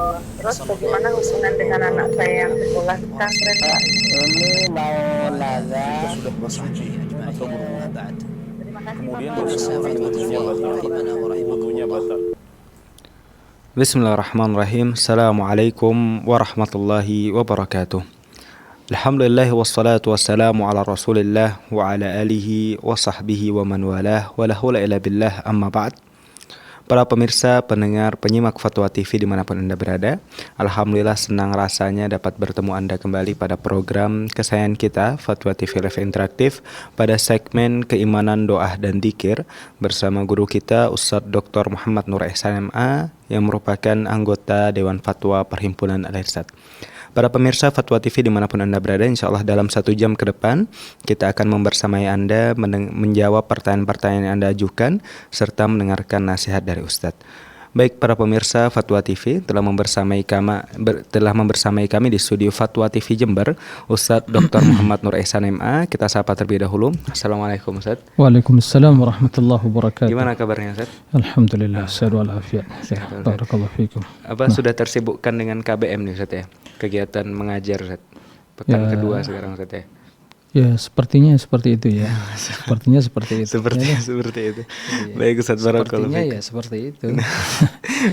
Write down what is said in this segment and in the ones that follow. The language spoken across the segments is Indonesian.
Allah. Terus bagaimana hubungan dengan anak saya yang sekolah di pesantren, Pak? Ini mau nanya. Kita sudah bersuci atau berwudu. Terima kasih, Kemudian Bapak. bersihkan wudunya batal. Wudunya batal. Bismillahirrahmanirrahim. Assalamualaikum warahmatullahi wabarakatuh. Alhamdulillah wassalatu wassalamu ala rasulillah wa ala alihi wa sahbihi wa man walah wa la hawla illa billah amma ba'd. Para pemirsa, pendengar, penyimak Fatwa TV dimanapun Anda berada, alhamdulillah senang rasanya dapat bertemu Anda kembali pada program kesayangan kita, Fatwa TV Live Interaktif, pada segmen Keimanan, Doa, dan Dzikir bersama guru kita Ustadz Dr. Muhammad Nur Ihsan MA yang merupakan anggota Dewan Fatwa Perhimpunan Al-Irsad. Para pemirsa Fatwa TV dimanapun Anda berada, insya Allah dalam 1 jam ke depan kita akan membersamai Anda menjawab pertanyaan-pertanyaan yang Anda ajukan serta mendengarkan nasihat dari Ustadz. Baik para pemirsa Fatwa TV telah membersamai kami di studio Fatwa TV Jember Ustadz Dr. Muhammad Nur Ihsan MA. Kita sapa terlebih dahulu. Assalamualaikum Ustadz. Waalaikumsalam warahmatullahi wabarakatuh. Gimana kabarnya Ustadz? Alhamdulillah, sehat walafiat. Barakallahu fikum. Apa sudah tersibukkan dengan KBM nih Ustadz ya? Kegiatan mengajar Ustadz. Pekan kedua sekarang Ustadz ya. Ya, sepertinya seperti itu ya. Sepertinya seperti itu. Seperti itu. Baik Ustadz, barakallahu Sepertinya fikum. ya seperti itu.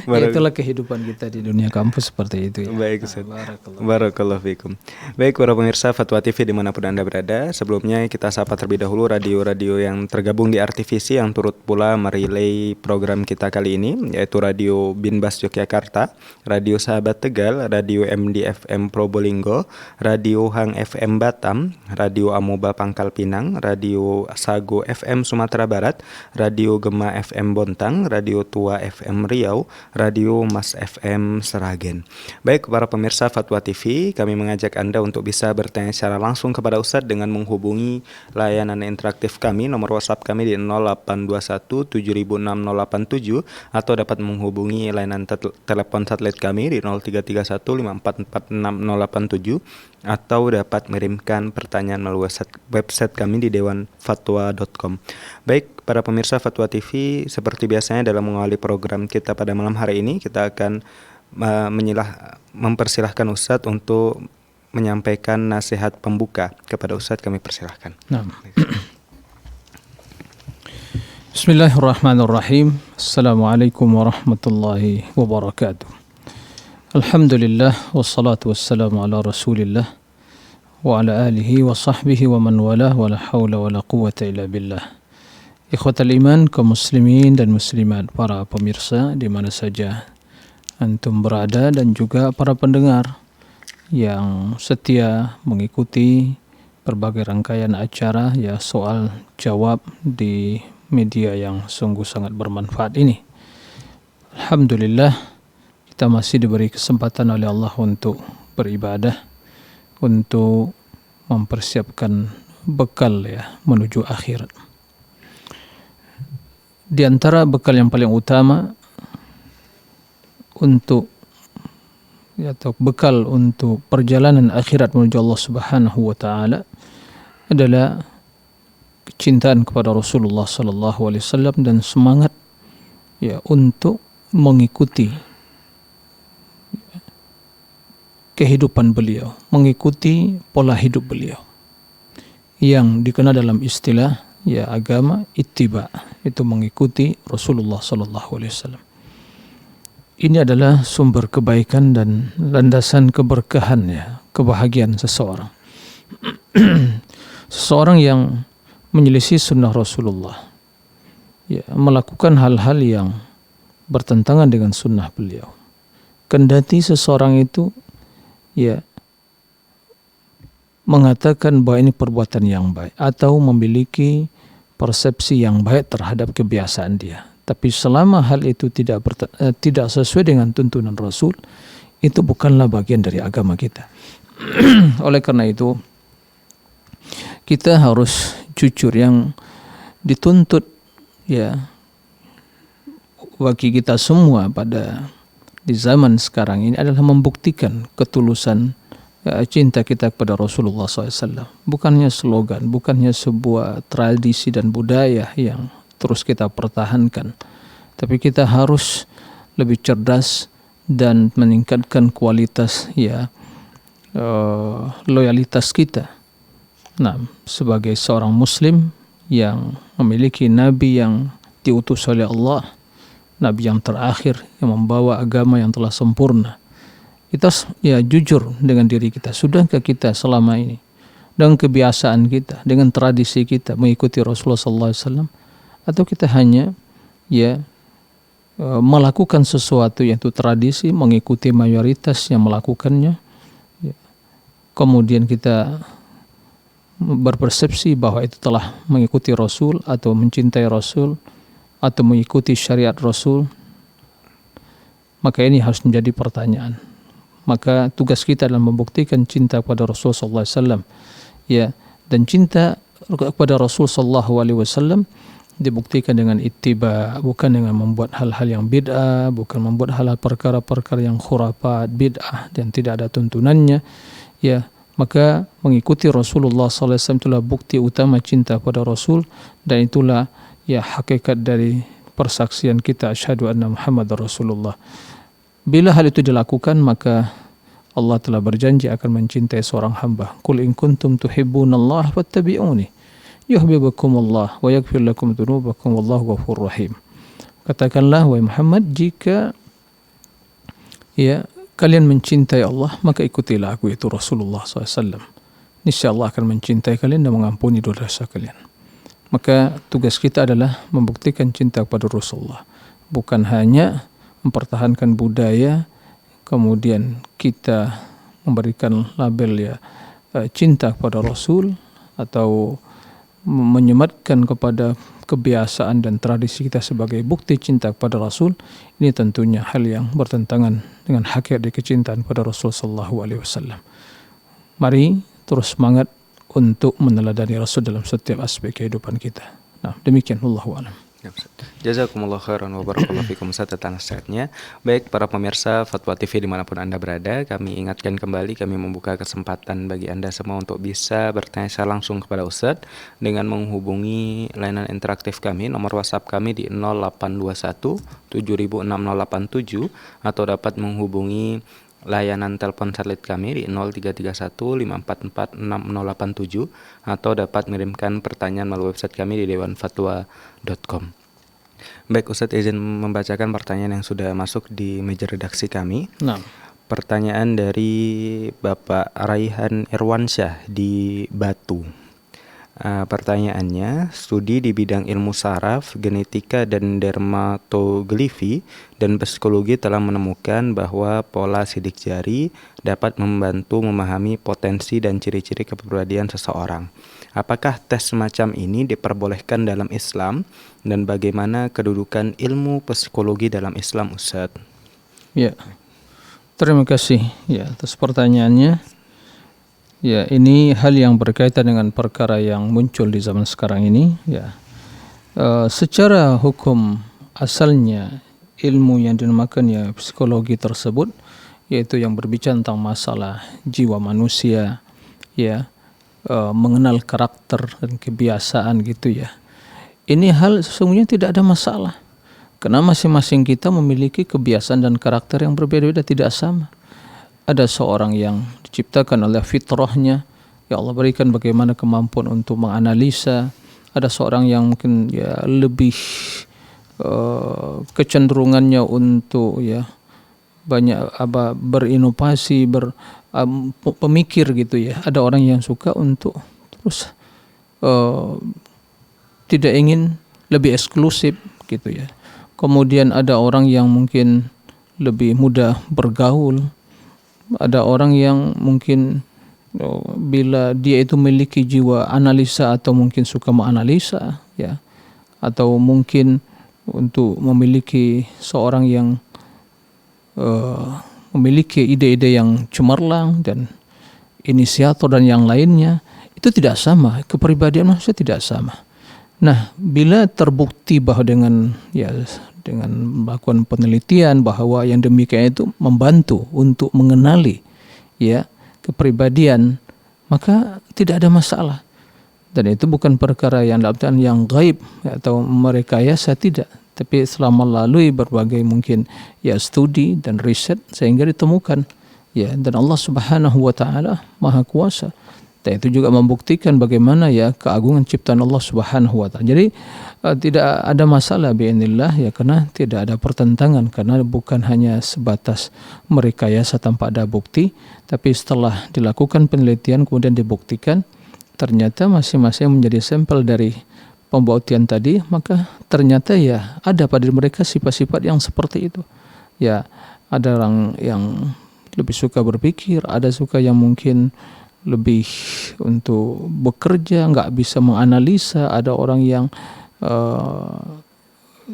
Ya, itulah kehidupan kita di dunia kampus seperti itu ya. Baik Ustaz. Barakallahu fikum. Baik para pemirsa Fatwa TV dimanapun Anda berada, sebelumnya kita sapa terlebih dahulu radio-radio yang tergabung di RTVC yang turut pula merelay program kita kali ini, yaitu Radio Binbas Yogyakarta, Radio Sahabat Tegal, Radio MD FM Probolinggo, Radio Hang FM Batam, Radio Amoba Pangkal Pinang, Radio Sago FM Sumatera Barat, Radio Gema FM Bontang, Radio Tua FM Riau, Radio Mas FM Seragen. Baik para pemirsa Fatwa TV, kami mengajak Anda untuk bisa bertanya secara langsung kepada Ustadz dengan menghubungi layanan interaktif kami, nomor WhatsApp kami di 0821 706087 atau dapat menghubungi layanan telepon satelit kami di 0331 5446 087 atau dapat mengirimkan pertanyaan melalui website kami di dewanfatwa.com. Baik para pemirsa Fatwa TV, seperti biasanya dalam mengawali program kita pada malam hari ini, kita akan mempersilahkan Ustadz untuk menyampaikan nasihat pembuka. Kepada Ustadz kami persilahkan. Nah. Bismillahirrahmanirrahim. Assalamualaikum warahmatullahi wabarakatuh. Alhamdulillah wassalatu wassalamu ala Rasulillah wa ala alihi wa sahbihi wa man walah wa la hawla wa la quwwata illa billah. Ikhwatal iman, kaum muslimin dan muslimat, para pemirsa di mana saja antum berada dan juga para pendengar yang setia mengikuti berbagai rangkaian acara ya soal jawab di media yang sungguh sangat bermanfaat ini. Alhamdulillah kita masih diberi kesempatan oleh Allah untuk beribadah, untuk mempersiapkan bekal ya menuju akhirat. Di antara bekal yang paling utama atau bekal untuk perjalanan akhirat menuju Allah Subhanahu wa taala adalah kecintaan kepada Rasulullah sallallahu alaihi wasallam dan semangat ya untuk mengikuti kehidupan beliau, mengikuti pola hidup beliau yang dikenal dalam istilah ya agama ittiba, itu mengikuti Rasulullah sallallahu alaihi wasallam. Ini adalah sumber kebaikan dan landasan keberkahan ya, kebahagiaan seseorang. Seseorang yang menyelisih sunnah Rasulullah ya, melakukan hal-hal yang bertentangan dengan sunnah beliau. Kendati seseorang itu ya mengatakan bahwa ini perbuatan yang baik atau memiliki persepsi yang baik terhadap kebiasaan dia, tapi selama hal itu tidak sesuai dengan tuntunan Rasul, itu bukanlah bagian dari agama kita. Oleh karena itu kita harus jujur, yang dituntut ya bagi kita semua di zaman sekarang ini adalah membuktikan ketulusan cinta kita kepada Rasulullah SAW. Bukannya slogan, bukannya sebuah tradisi dan budaya yang terus kita pertahankan, tapi kita harus lebih cerdas dan meningkatkan kualitas loyalitas kita. Nah, sebagai seorang muslim yang memiliki nabi yang diutus oleh Allah, nabi yang terakhir yang membawa agama yang telah sempurna, kita jujur dengan diri kita. Sudahkah kita selama ini dengan kebiasaan kita, dengan tradisi kita mengikuti Rasulullah SAW, atau kita hanya melakukan sesuatu yaitu tradisi, mengikuti mayoritas yang melakukannya, kemudian kita berpersepsi bahwa itu telah mengikuti Rasul atau mencintai Rasul atau mengikuti syariat Rasul. Maka ini harus menjadi pertanyaan. Maka tugas kita adalah membuktikan cinta kepada Rasul sallallahu alaihi wasallam, dan cinta kepada Rasul sallallahu alaihi wasallam dibuktikan dengan ittiba, bukan dengan membuat hal-hal yang bid'ah, bukan membuat hal-hal perkara-perkara yang khurafat, bid'ah dan tidak ada tuntunannya. Maka mengikuti Rasulullah sallallahu alaihi wasallam itulah bukti utama cinta kepada Rasul, dan itulah hakikat dari persaksian kita asyhadu anna Muhammadar Rasulullah. Bila hal itu dilakukan, maka Allah telah berjanji akan mencintai seorang hamba. Qul in kuntum tuhibbunallaha fattabi'uni yuhibbukumullah wa yaghfir lakum dzunubakum wallahu ghafurur rahim. Katakanlah wahai Muhammad, jika kalian mencintai Allah, maka ikutilah aku, yaitu Rasulullah SAW. Niscaya Allah akan mencintai kalian dan mengampuni dosa kalian. Maka tugas kita adalah membuktikan cinta kepada Rasulullah, bukan hanya mempertahankan budaya kemudian kita memberikan label cinta kepada Rasul atau menyematkan kepada kebiasaan dan tradisi kita sebagai bukti cinta kepada Rasul. Ini tentunya hal yang bertentangan dengan hakikat dari kecintaan kepada Rasul sallallahu alaihi wasallam. Mari terus semangat untuk meneladani Rasul dalam setiap aspek kehidupan kita. Nah, demikian, wallahu a'lam. Jazakumullah khairan wa barakallahu fikum Ustaz atas nasihatnya. Baik para pemirsa Fatwa TV dimanapun Anda berada, kami ingatkan kembali, kami membuka kesempatan bagi Anda semua untuk bisa bertanya secara langsung kepada Ustaz dengan menghubungi layanan interaktif kami. Nomor WhatsApp kami di 0821 706087 atau dapat menghubungi layanan telepon satelit kami di 0331 544 6087 atau dapat mengirimkan pertanyaan melalui website kami di dewanfatwa.com. Baik Ustadz, izin membacakan pertanyaan yang sudah masuk di meja redaksi kami. Nah. Pertanyaan dari Bapak Raihan Irwansyah di Batu. Pertanyaannya, studi di bidang ilmu saraf, genetika dan dermatoglifi dan psikologi telah menemukan bahwa pola sidik jari dapat membantu memahami potensi dan ciri-ciri kepribadian seseorang. Apakah tes semacam ini diperbolehkan dalam Islam dan bagaimana kedudukan ilmu psikologi dalam Islam, Ustaz? Ya, terima kasih atas pertanyaannya. Ya, ini hal yang berkaitan dengan perkara yang muncul di zaman sekarang ini. Secara hukum asalnya ilmu yang dinamakan psikologi tersebut, yaitu yang berbicara tentang masalah jiwa manusia, mengenal karakter dan kebiasaan gitu ya. Ini hal sesungguhnya tidak ada masalah, karena masing-masing kita memiliki kebiasaan dan karakter yang berbeda-beda, tidak sama. Ada seorang yang diciptakan oleh fitrahnya, Allah berikan bagaimana kemampuan untuk menganalisa. Ada seorang yang mungkin lebih kecenderungannya untuk banyak berinovasi, pemikir gitu ya. Ada orang yang suka untuk terus tidak ingin lebih eksklusif gitu ya. Kemudian ada orang yang mungkin lebih mudah bergaul. Ada orang yang mungkin bila dia itu memiliki jiwa analisa atau mungkin suka menganalisa atau mungkin untuk memiliki seorang yang memiliki ide-ide yang cemerlang dan inisiator dan yang lainnya, itu tidak sama, kepribadian manusia tidak sama. Nah, bila terbukti bahwa dengan melakukan penelitian bahwa yang demikian itu membantu untuk mengenali kepribadian, maka tidak ada masalah. Dan itu bukan perkara yang gaib atau merekayasa, tidak. tapi setelah melalui berbagai mungkin ya studi dan riset sehingga ditemukan ya, dan Allah Subhanahu wa taala Maha Kuasa. Dan itu juga membuktikan bagaimana ya keagungan ciptaan Allah Subhanahu wa taala. Jadi tidak ada masalah bi'inillah ya, karena tidak ada pertentangan, karena bukan hanya sebatas merekayasa tanpa ada bukti, tapi setelah dilakukan penelitian kemudian dibuktikan ternyata masing-masing menjadi sampel dari pembuktian tadi, maka ternyata ya ada pada mereka sifat-sifat yang seperti itu. Ya, ada orang yang lebih suka berpikir, ada suka yang mungkin lebih untuk bekerja, nggak bisa menganalisa, ada orang yang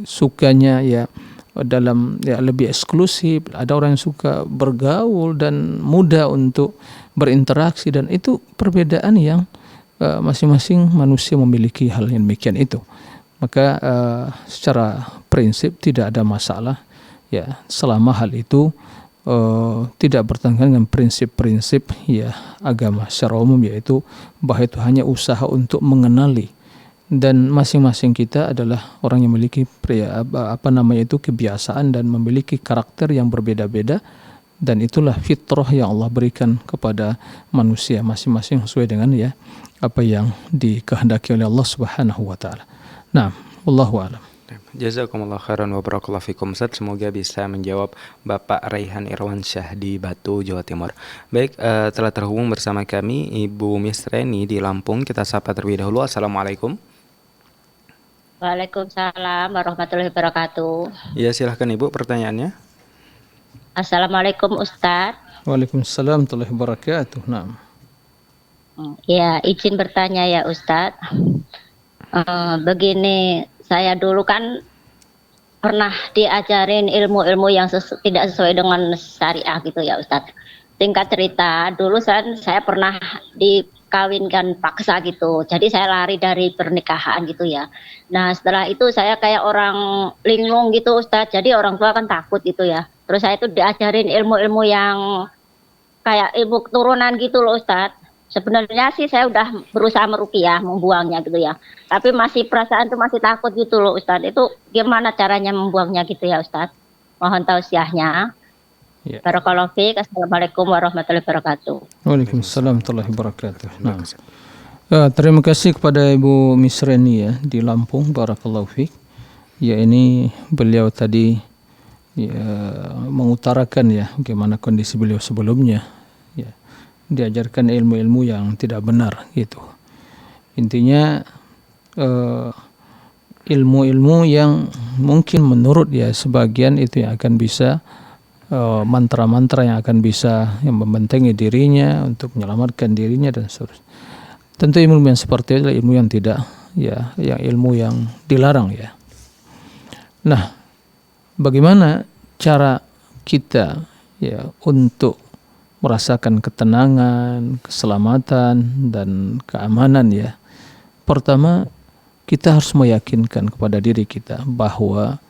sukanya ya dalam ya lebih eksklusif, ada orang yang suka bergaul dan mudah untuk berinteraksi, dan itu perbedaan yang masing-masing manusia memiliki hal yang demikian itu. Maka secara prinsip tidak ada masalah ya, selama hal itu tidak bertentangan dengan prinsip-prinsip ya agama secara umum, yaitu bahwa itu hanya usaha untuk mengenali, dan masing-masing kita adalah orang yang memiliki kebiasaan dan memiliki karakter yang berbeda-beda, dan itulah fitrah yang Allah berikan kepada manusia masing-masing sesuai dengan ya apa yang dikehendaki oleh Allah Subhanahu wa taala. Nah, wallahu a'lam. Jazakumullah khairan wa barakallahu fikum Ustaz. Semoga bisa menjawab Bapak Raihan Irwansyah di Batu, Jawa Timur. Baik, telah terhubung bersama kami Ibu Misreni di Lampung. Kita sapa terlebih dahulu. Assalamualaikum. Waalaikumsalam warahmatullahi wabarakatuh. Ya, silahkan Ibu pertanyaannya. Assalamualaikum Ustaz. Waalaikumsalam warahmatullahi wabarakatuh. Nah. Ya, izin bertanya ya Ustaz. Begini, saya dulu kan pernah diajarin ilmu-ilmu yang tidak sesuai dengan syariah gitu ya Ustadz. Singkat cerita, dulu saya pernah dikawinkan paksa gitu. Jadi saya lari dari pernikahan gitu ya. Nah setelah itu saya kayak orang linglung gitu Ustadz. Jadi orang tua kan takut gitu ya. Terus saya itu diajarin ilmu-ilmu yang kayak ilmu keturunan gitu loh Ustadz. Sebenarnya sih saya udah berusaha meruqyah, membuangnya gitu ya. Tapi masih perasaan tuh masih takut gitu loh Ustadz. Itu gimana caranya membuangnya gitu ya Ustadz? Mohon tausiahnya. Ya. Barakallahu fiik. Assalamualaikum warahmatullahi wabarakatuh. Waalaikumsalam warahmatullahi wabarakatuh. Nah. Terima kasih kepada Ibu Misreni ya di Lampung. Barakallahu fiik. Ya, ini beliau tadi ya mengutarakan ya bagaimana kondisi beliau sebelumnya. Ya. Diajarkan ilmu-ilmu yang tidak benar gitu. Intinya ilmu-ilmu yang mungkin menurut ya sebagian itu yang akan bisa mantra-mantra yang akan bisa yang membentengi dirinya untuk menyelamatkan dirinya dan seterusnya. Tentu ilmu yang seperti itu adalah ilmu yang tidak ya, yang ilmu yang dilarang ya. Nah, bagaimana cara kita ya untuk merasakan ketenangan, keselamatan, dan keamanan ya. Pertama, kita harus meyakinkan kepada diri kita bahwa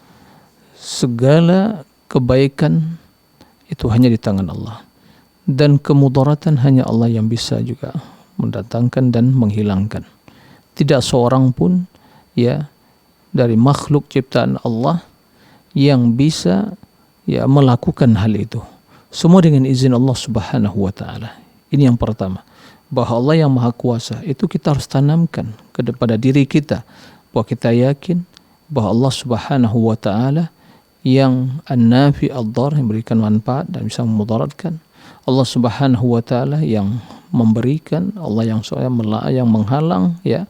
segala kebaikan itu hanya di tangan Allah, dan kemudaratan hanya Allah yang bisa juga mendatangkan dan menghilangkan. Tidak seorang pun ya dari makhluk ciptaan Allah yang bisa ya melakukan hal itu. Semua dengan izin Allah Subhanahu wa taala. Ini yang pertama. Bahwa Allah yang Maha Kuasa itu kita harus tanamkan kepada diri kita, bahwa kita yakin bahwa Allah Subhanahu wa taala yang an-nafi ad-dar, yang memberikan manfaat dan bisa memudaratkan. Allah Subhanahu wa taala yang memberikan, Allah yang menghalang ya.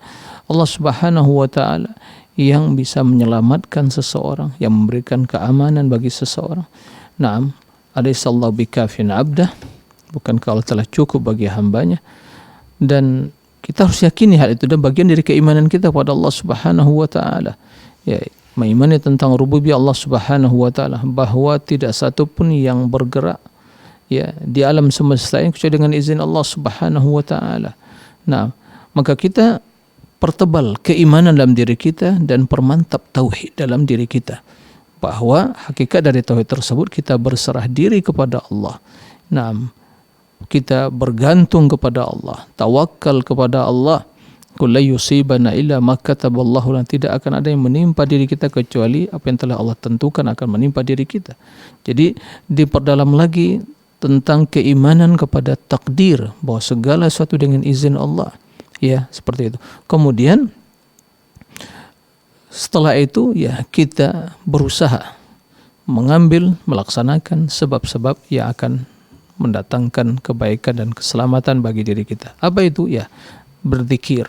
Allah Subhanahu wa taala yang bisa menyelamatkan seseorang, yang memberikan keamanan bagi seseorang. Naam. Alaihissallahu bikafin abdah, bukankah Allah telah cukup bagi hambanya? Dan kita harus yakini hal itu, dan bagian dari keimanan kita pada Allah Subhanahu wa taala ya, mengimani tentang rububiyah Allah Subhanahu wa taala, bahwa tidak satu pun yang bergerak ya di alam semesta ini kecuali dengan izin Allah Subhanahu wa taala. Nah, maka kita pertebal keimanan dalam diri kita dan permantap tauhid dalam diri kita, bahwa hakikat dari tauhid tersebut kita berserah diri kepada Allah. Nah, kita bergantung kepada Allah, tawakal kepada Allah Qul la yusibana illa ma kataballahu lana, tidak akan ada yang menimpa diri kita kecuali apa yang telah Allah tentukan akan menimpa diri kita. Jadi diperdalam lagi tentang keimanan kepada takdir, bahwa segala sesuatu dengan izin Allah. Ya, seperti itu. Kemudian setelah itu ya kita berusaha mengambil, melaksanakan sebab-sebab yang akan mendatangkan kebaikan dan keselamatan bagi diri kita. Apa itu? Ya, berzikir,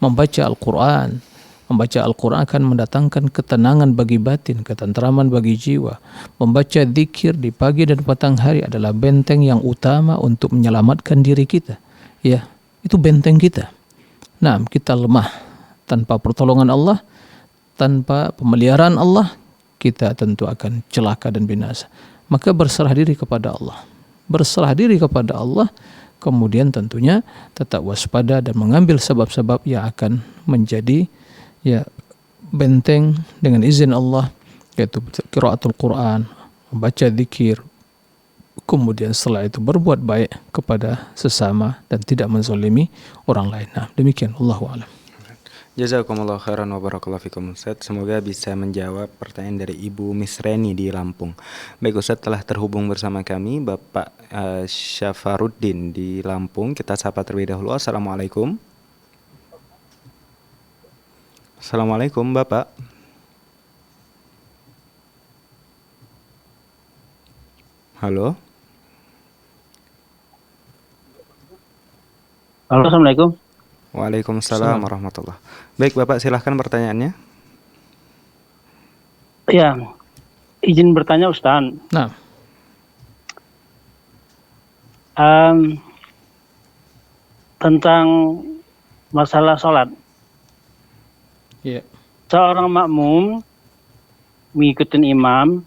membaca Al-Quran. Membaca Al-Quran akan mendatangkan ketenangan bagi batin, ketentraman bagi jiwa. Membaca zikir di pagi dan petang hari adalah benteng yang utama untuk menyelamatkan diri kita. Ya, itu benteng kita. Nah, kita lemah tanpa pertolongan Allah, tanpa pemeliharaan Allah, kita tentu akan celaka dan binasa. Maka berserah diri kepada Allah. Berserah diri kepada Allah, kemudian tentunya tetap waspada dan mengambil sebab-sebab yang akan menjadi ya benteng dengan izin Allah, yaitu qiraatul Quran, membaca zikir, kemudian setelah itu berbuat baik kepada sesama dan tidak menzalimi orang lain. Nah, demikian, Allahu a'lam. Jazakumullah khairan wa barakallahu fikum Ustaz. Semoga bisa menjawab pertanyaan dari Ibu Misreni di Lampung. Baik Ustaz, telah terhubung bersama kami Bapak Syafaruddin di Lampung. Kita sapa terlebih dahulu. Assalamualaikum. Assalamualaikum Bapak. Halo. Halo, Assalamualaikum. Waalaikumsalam warahmatullah. Baik Bapak, silahkan pertanyaannya. Ya, izin bertanya Ustaz. Nah, Tentang masalah sholat. ya. Seorang makmum mengikuti imam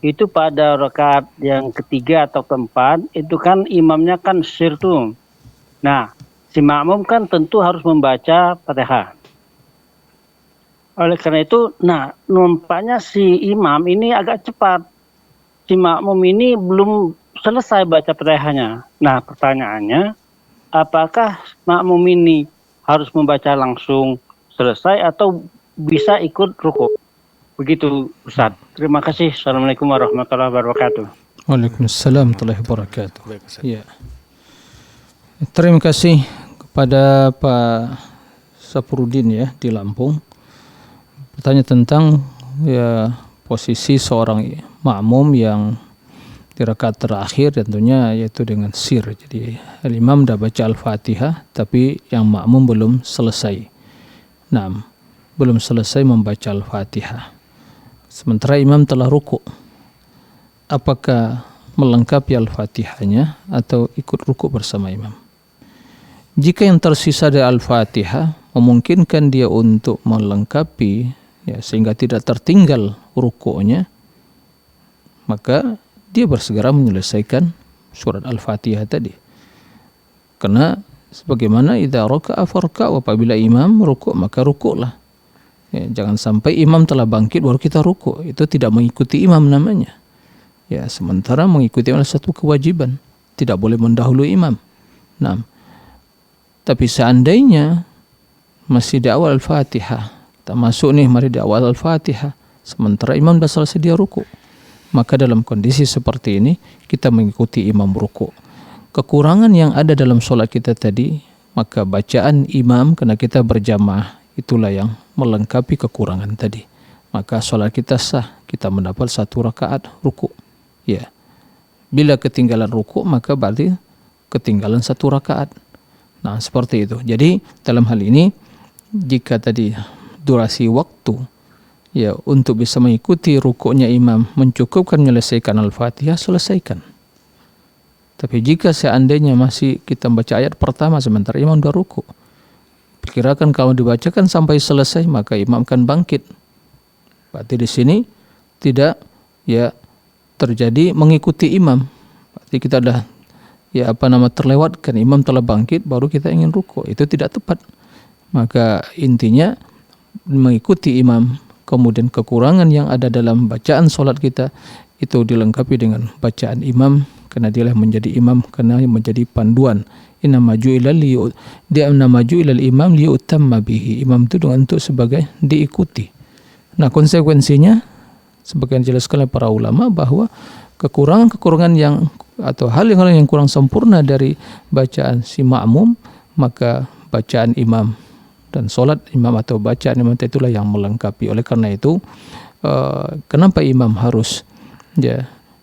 itu pada rakaat yang ketiga atau keempat itu kan imamnya kan sirtu. Nah, si makmum kan tentu harus membaca Fatihah. Oleh karena itu, nampaknya si imam ini agak cepat. Si makmum ini belum selesai baca Fatihahnya. Nah, pertanyaannya, apakah makmum ini harus membaca langsung selesai atau bisa ikut rukuk? Begitu Ustaz. Terima kasih. Assalamualaikum warahmatullahi wabarakatuh. Waalaikumsalam warahmatullahi wabarakatuh. Baik Ustaz. Ya. Terima kasih kepada Pak Sapurudin ya di Lampung. Bertanya tentang ya posisi seorang makmum yang di rakaat terakhir tentunya yaitu dengan sir. Jadi imam dah baca Al-Fatihah tapi yang makmum belum selesai. Nah, belum selesai membaca Al-Fatihah. Sementara imam telah rukuk. Apakah melengkapi Al-Fatihahnya atau ikut rukuk bersama imam? Jika yang tersisa dari Al-Fatihah memungkinkan dia untuk melengkapi ya sehingga tidak tertinggal rukuknya, maka dia bersegera menyelesaikan surat Al-Fatihah tadi. Karena sebagaimana idza raka'a farka'u, apabila imam rukuk maka rukuklah. Ya, jangan sampai imam telah bangkit baru kita rukuk. Itu tidak mengikuti imam namanya. Ya, sementara mengikuti adalah satu kewajiban, tidak boleh mendahului imam. Nah, tapi seandainya masih di awal Al-Fatihah, kita masuk nih mari di awal Al-Fatihah, sementara imam dah selesai dia rukuk, maka dalam kondisi seperti ini kita mengikuti imam rukuk. Kekurangan yang ada dalam solat kita tadi, maka bacaan imam karena kita berjamaah itulah yang melengkapi kekurangan tadi. Maka solat kita sah, kita mendapat satu rakaat rukuk. Ya, bila ketinggalan rukuk maka berarti ketinggalan satu rakaat. Nah, seperti itu. Jadi dalam hal ini jika tadi durasi waktu ya untuk bisa mengikuti rukuknya imam mencukupkan menyelesaikan Al-Fatihah, selesaikan. Tapi jika seandainya masih kita baca ayat pertama sementara imam sudah rukuk, perkirakan kalau dibacakan sampai selesai maka imam akan bangkit. Berarti di sini tidak ya terjadi mengikuti imam. Berarti kita dah terlewatkan imam telah bangkit baru kita ingin rukuk, itu tidak tepat. Maka intinya mengikuti imam, kemudian kekurangan yang ada dalam bacaan solat kita itu dilengkapi dengan bacaan imam, karena dialah menjadi imam, karena menjadi panduan Innama ju'ilal imam liyutamma bihi. Imam itu untuk sebagai diikuti. Nah, konsekuensinya sebagian jelaskan oleh para ulama bahwa kekurangan yang atau hal yang kurang sempurna dari bacaan si makmum, maka bacaan imam dan solat imam atau bacaan imam itulah yang melengkapi. Oleh karena itu, kenapa imam harus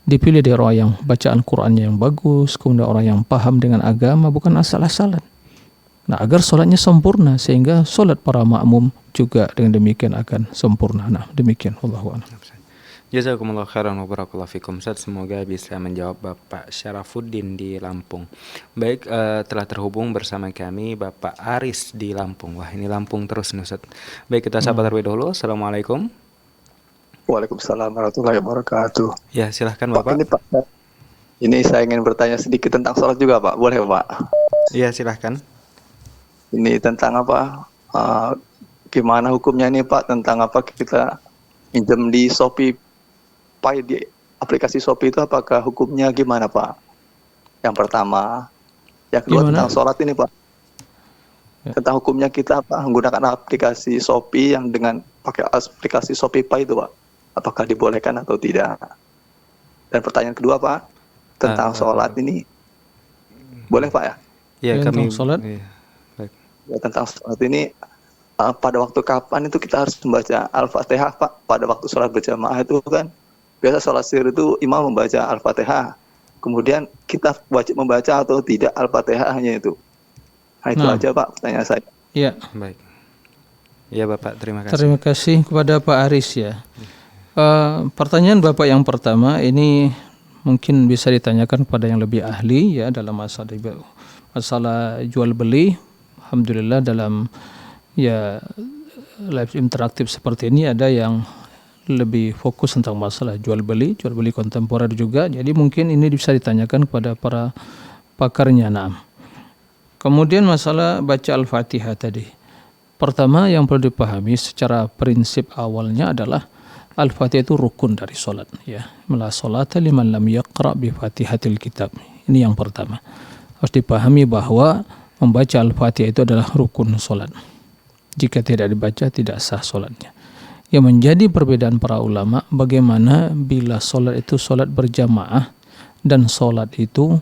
dipilih dari orang yang bacaan Qur'annya yang bagus, kemudian orang yang paham dengan agama, bukan asal-asalan. Nah, agar solatnya sempurna, sehingga solat para makmum juga dengan demikian akan sempurna. Nah, demikian. Wallahu a'lam. Jazakumullah khairan wa barakallahu fikum. Ustaz, semoga bisa menjawab Bapak Syarafuddin di Lampung. Baik, telah terhubung bersama kami Bapak Aris di Lampung. Wah, ini Lampung terus nih, Ustaz. Baik, kita sapa terlebih dahulu. Assalamualaikum. Waalaikumsalam warahmatullahi wabarakatuh. Ya, silahkan Bapak. Ini saya ingin bertanya sedikit tentang sholat juga, Pak. Boleh, Pak? Iya, silahkan. Ini tentang apa? Gimana hukumnya ini, Pak? Tentang apa kita pinjam di Shopee Pay, di aplikasi Shopee itu apakah hukumnya gimana, Pak? Yang pertama. Yang kedua tentang sholat ini, Pak. Tentang hukumnya kita menggunakan aplikasi Shopee yang dengan pakai aplikasi Shopee Pay itu, Pak. Apakah dibolehkan atau tidak? Dan pertanyaan kedua, Pak, tentang sholat ini, boleh, Pak, ya? Iya, kami sholat. Ya, tentang sholat ini, pada waktu kapan itu kita harus membaca Al-Fatihah, Pak? Pada waktu sholat berjamaah itu kan, biasa sholat sir itu imam membaca Al-Fatihah. Kemudian kita wajib membaca atau tidak Al-Fatihahnya itu. Nah, itu aja, Pak, pertanyaan saya. Iya. Baik. Iya, Bapak, terima kasih. Terima kasih kepada Pak Aris ya. Pertanyaan Bapak yang pertama ini mungkin bisa ditanyakan kepada yang lebih ahli ya dalam masalah jual beli. Alhamdulillah dalam ya live interaktif seperti ini ada yang lebih fokus tentang masalah jual beli kontemporer juga. Jadi mungkin ini bisa ditanyakan kepada para pakarnya. Nah, kemudian masalah baca Al-Fatihah tadi. Pertama yang perlu dipahami secara prinsip awalnya adalah Al-Fatihah itu rukun dari solat ya. La sholata liman lam yaqra bi Fatihatil Kitab. Ini yang pertama. Harus dipahami bahwa membaca Al-Fatihah itu adalah rukun solat. Jika tidak dibaca tidak sah solatnya. Yang menjadi perbedaan para ulama bagaimana bila solat itu solat berjamaah dan solat itu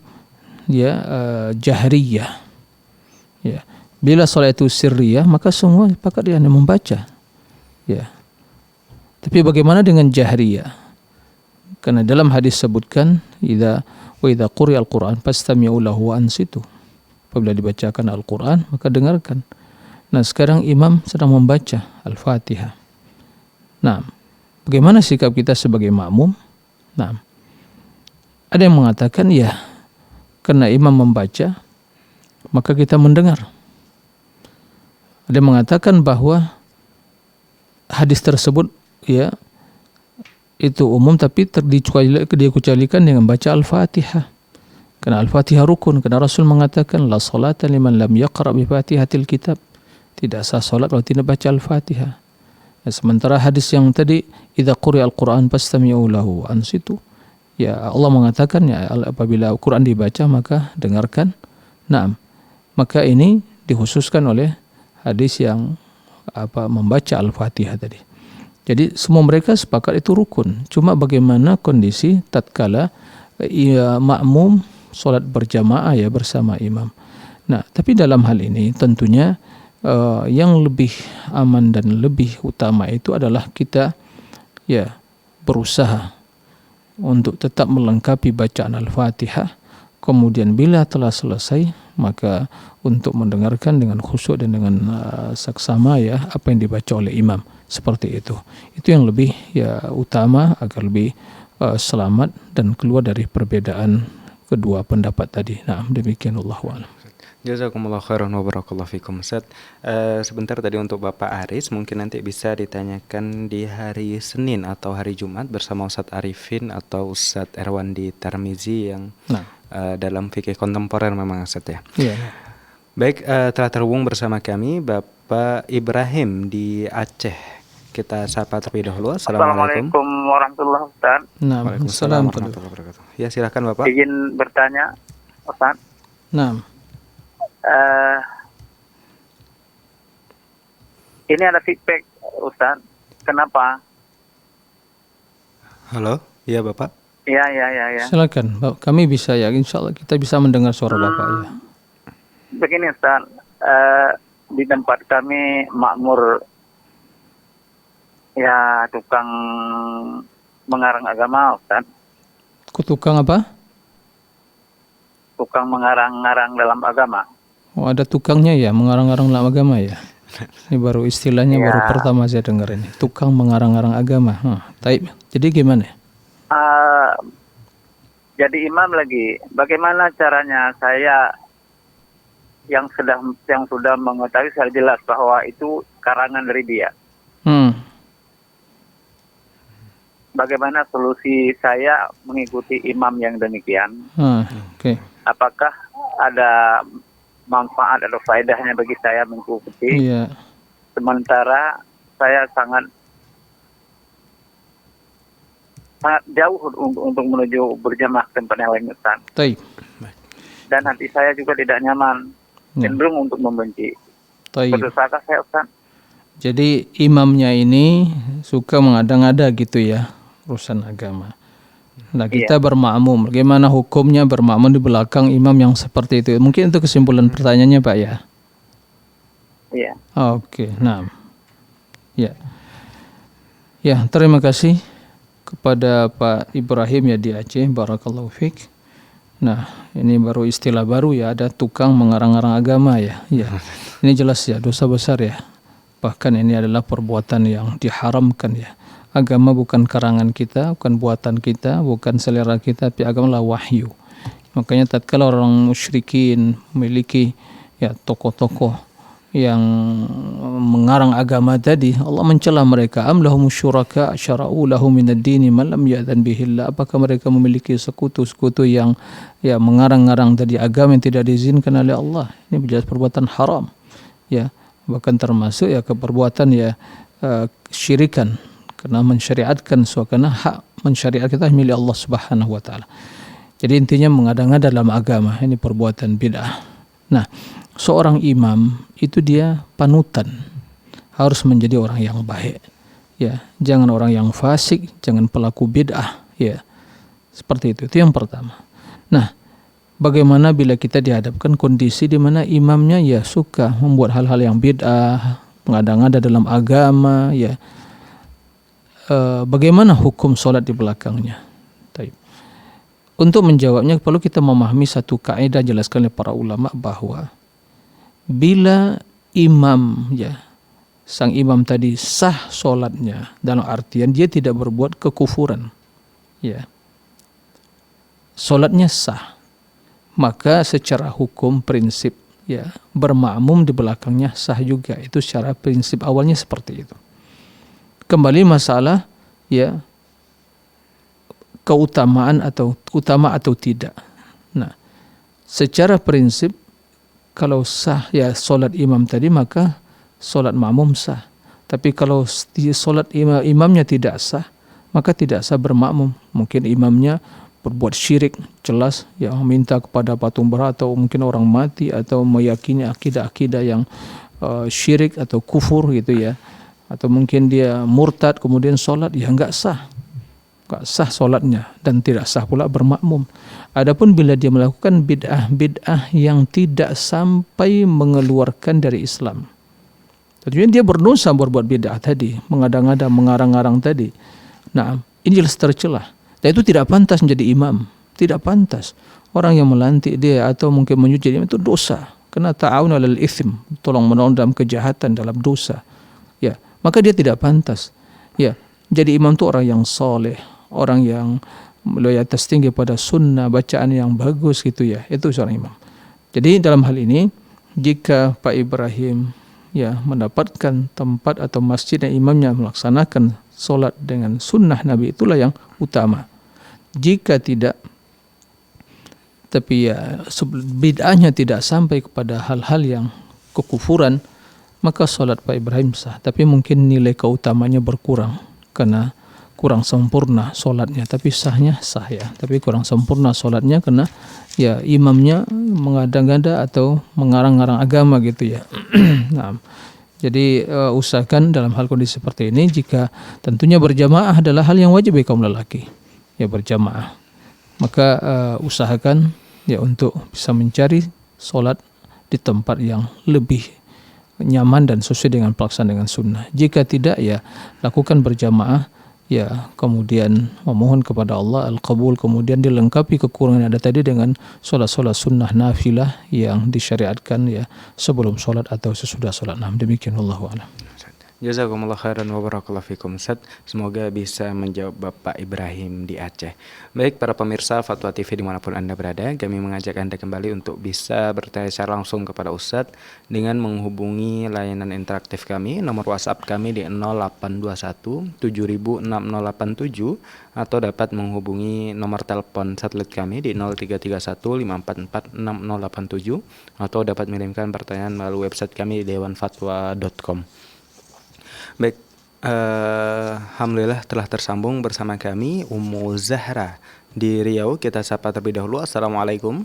jahriyah. Ya. Bila solat itu sirriyah maka semua sepakat dia membaca. Ya. Tapi bagaimana dengan jahriyah? Karena dalam hadis sebutkan idza quri'al Qur'an fastami'u lahu wa ansitu. Apabila dibacakan Al-Qur'an maka dengarkan. Nah, sekarang imam sedang membaca Al-Fatihah. Nah, bagaimana sikap kita sebagai makmum? Nah, ada yang mengatakan ya karena imam membaca maka kita mendengar. Ada yang mengatakan bahwa hadis tersebut ya itu umum tapi dikecualikan dengan baca Al-Fatihah. Karena Al-Fatihah rukun, karena Rasul mengatakan la salata liman lam yaqra bi Fatihatil Kitab. Tidak sah salat kalau tidak baca Al-Fatihah. Ya, sementara hadis yang tadi idza quri'al Qur'an fastami'u lahu ansitu. Ya Allah mengatakan ya apabila Al-Qur'an dibaca maka dengarkan. Nah, maka ini dikhususkan oleh hadis yang membaca Al-Fatihah tadi. Jadi semua mereka sepakat itu rukun. Cuma bagaimana kondisi tatkala makmum solat berjamaah ya bersama imam. Nah, tapi dalam hal ini tentunya yang lebih aman dan lebih utama itu adalah kita ya berusaha untuk tetap melengkapi bacaan Al-Fatihah. Kemudian bila telah selesai maka untuk mendengarkan dengan khusyuk dan dengan saksama ya apa yang dibaca oleh imam, seperti itu yang lebih ya utama agar lebih selamat dan keluar dari perbedaan kedua pendapat tadi. Nah, demikian Allahu a'lam. Jazakumullah khairan wa barakallahu fikum. Ustaz, sebentar tadi untuk Bapak Aris mungkin nanti bisa ditanyakan di hari Senin atau hari Jumat bersama Ustaz Arifin atau Ustaz Erwandi Tarmizi yang dalam fikih kontemporer memang Ustaz ya. Iya. Baik, telah terhubung bersama kami Bapak Ibrahim di Aceh. Kita sapa terlebih dahulu. Assalamualaikum warahmatullahi wabarakatuh. Waalaikumsalam warahmatullahi wabarakatuh. Ya, silakan Bapak. Izin bertanya, Ustaz. Nah. Eh, ini ada feedback, Ustaz. Kenapa? Halo, iya Bapak. Ya. Silakan, kami bisa ya, insya Allah kita bisa mendengar suara Bapak ya. Begini Ustaz, di tempat kami makmur ya tukang mengarang agama Ustaz. Tukang apa? Tukang mengarang-ngarang dalam agama. Oh, ada tukangnya ya, mengarang-arang dalam agama ya. Ini baru istilahnya Ya. baru pertama saya dengar ini. Tukang mengarang-arang agama. Taib. Jadi gimana? Jadi imam lagi, bagaimana caranya saya yang sudah mengetahui secara jelas bahwa itu karangan dari dia. Bagaimana solusi saya mengikuti imam yang demikian? Oke. Apakah ada manfaat atau faedahnya bagi saya mengikuti? Iya. Sementara saya sangat jauh untuk menuju berjamaah ke tempat yang lain Ustaz. Taib. Dan hati saya juga tidak nyaman, Ya. cenderung untuk membenci. Taib. Berdosakah saya Ustaz? Jadi imamnya ini suka mengada-ngada gitu ya, urusan agama. Nah, kita bermakmum. Bagaimana hukumnya bermakmum di belakang imam yang seperti itu? Mungkin itu kesimpulan pertanyaannya, Pak ya. Iya. Oke, nah. Ya. Ya, terima kasih kepada Pak Ibrahim ya di Aceh, barakallahu fiik. Nah, ini baru istilah baru ya, ada tukang mengarang-arang agama ya. Ya. Ini jelas ya dosa besar ya. Bahkan ini adalah perbuatan yang diharamkan ya. Agama bukan karangan kita, bukan buatan kita, bukan selera kita, tapi agama adalah wahyu. Makanya tatkala orang musyrikin memiliki ya tokoh-tokoh yang mengarang agama tadi, Allah mencela mereka, am lahum syuraka syara'u lahum minad dini man lam ya'zan bihillah. Apakah mereka memiliki sekutu-sekutu yang ya mengarang-arang tadi agama yang tidak diizinkan oleh Allah? Ini jelas perbuatan haram. Ya, bahkan termasuk ya keperbuatan ya syirikan, karena mensyariatkan suakana hak mensyariatkan kita milik Allah Subhanahu wa taala. Jadi intinya mengada-ngada dalam agama, ini perbuatan bid'ah. Nah, seorang imam itu dia panutan, harus menjadi orang yang baik. Ya, jangan orang yang fasik, jangan pelaku bid'ah, ya. Seperti itu yang pertama. Nah, bagaimana bila kita dihadapkan kondisi di mana imamnya ya suka membuat hal-hal yang bid'ah, mengada-ngada dalam agama, ya. Bagaimana hukum sholat di belakangnya? Taib. Untuk menjawabnya perlu kita memahami satu kaidah jelaskan oleh para ulama bahwa bila imam ya sang imam tadi sah sholatnya dalam artian dia tidak berbuat kekufuran, ya sholatnya sah, maka secara hukum prinsip ya bermakmum di belakangnya sah juga. Itu secara prinsip awalnya seperti itu. Kembali masalah ya keutamaan atau utama atau tidak. Nah, secara prinsip kalau sah ya solat imam tadi maka solat makmum sah. Tapi kalau solat imamnya tidak sah maka tidak sah bermakmum. Mungkin imamnya berbuat syirik jelas ya, minta kepada patung berhala atau mungkin orang mati atau meyakini akidah-akidah yang syirik atau kufur gitu ya. Atau mungkin dia murtad kemudian sholat, ya enggak sah sholatnya dan tidak sah pula bermakmum. Adapun bila dia melakukan bid'ah yang tidak sampai mengeluarkan dari Islam, tentunya dia berdosa berbuat bid'ah tadi, mengada-ngada, mengarang-arang tadi. Nah, ini jelas tercelah. Dan itu tidak pantas menjadi imam, tidak pantas. Orang yang melantik dia atau mungkin menyujud itu dosa. Kena ta'awun 'alal itsm, tolong menolong dalam kejahatan, dalam dosa. Ya, maka dia tidak pantas. Ya, jadi imam itu orang yang soleh, orang yang loyalitas tinggi pada sunnah, bacaan yang bagus gitu ya. Itu seorang imam. Jadi dalam hal ini jika Pak Ibrahim ya mendapatkan tempat atau masjid yang imamnya melaksanakan solat dengan sunnah Nabi, itulah yang utama. Jika tidak, tapi ya bid'ahnya tidak sampai kepada hal-hal yang kekufuran, maka solat Pak Ibrahim sah. Tapi mungkin nilai keutamanya berkurang karena kurang sempurna sholatnya, tapi sahnya sah ya, tapi kurang sempurna sholatnya karena ya imamnya mengada-ngada atau mengarang-arang agama gitu ya. Nah, jadi usahakan dalam hal kondisi seperti ini, jika tentunya berjamaah adalah hal yang wajib bagi kaum lelaki ya, berjamaah, maka usahakan ya untuk bisa mencari sholat di tempat yang lebih nyaman dan sesuai dengan pelaksanaan dengan sunnah. Jika tidak ya lakukan berjamaah ya, kemudian memohon kepada Allah al-qabul, kemudian dilengkapi kekurangan yang ada tadi dengan sholat-sholat sunnah nafilah yang disyariatkan ya sebelum sholat atau sesudah sholat. Nah, demikian wallahu a'lam. Jazakumullah khairan wa barakallahu fikum Ustaz. Semoga bisa menjawab Bapak Ibrahim di Aceh. Baik para pemirsa Fatwa TV dimanapun Anda berada, kami mengajak Anda kembali untuk bisa bertanya secara langsung kepada Ustaz dengan menghubungi layanan interaktif kami. Nomor WhatsApp kami di 0821 706087 atau dapat menghubungi nomor telepon satelit kami di 0331 544 6087 atau dapat mengirimkan pertanyaan melalui website kami di dewanfatwa.com. Baik, alhamdulillah telah tersambung bersama kami Ummu Zahra di Riau. Kita sapa terlebih dahulu. Assalamualaikum.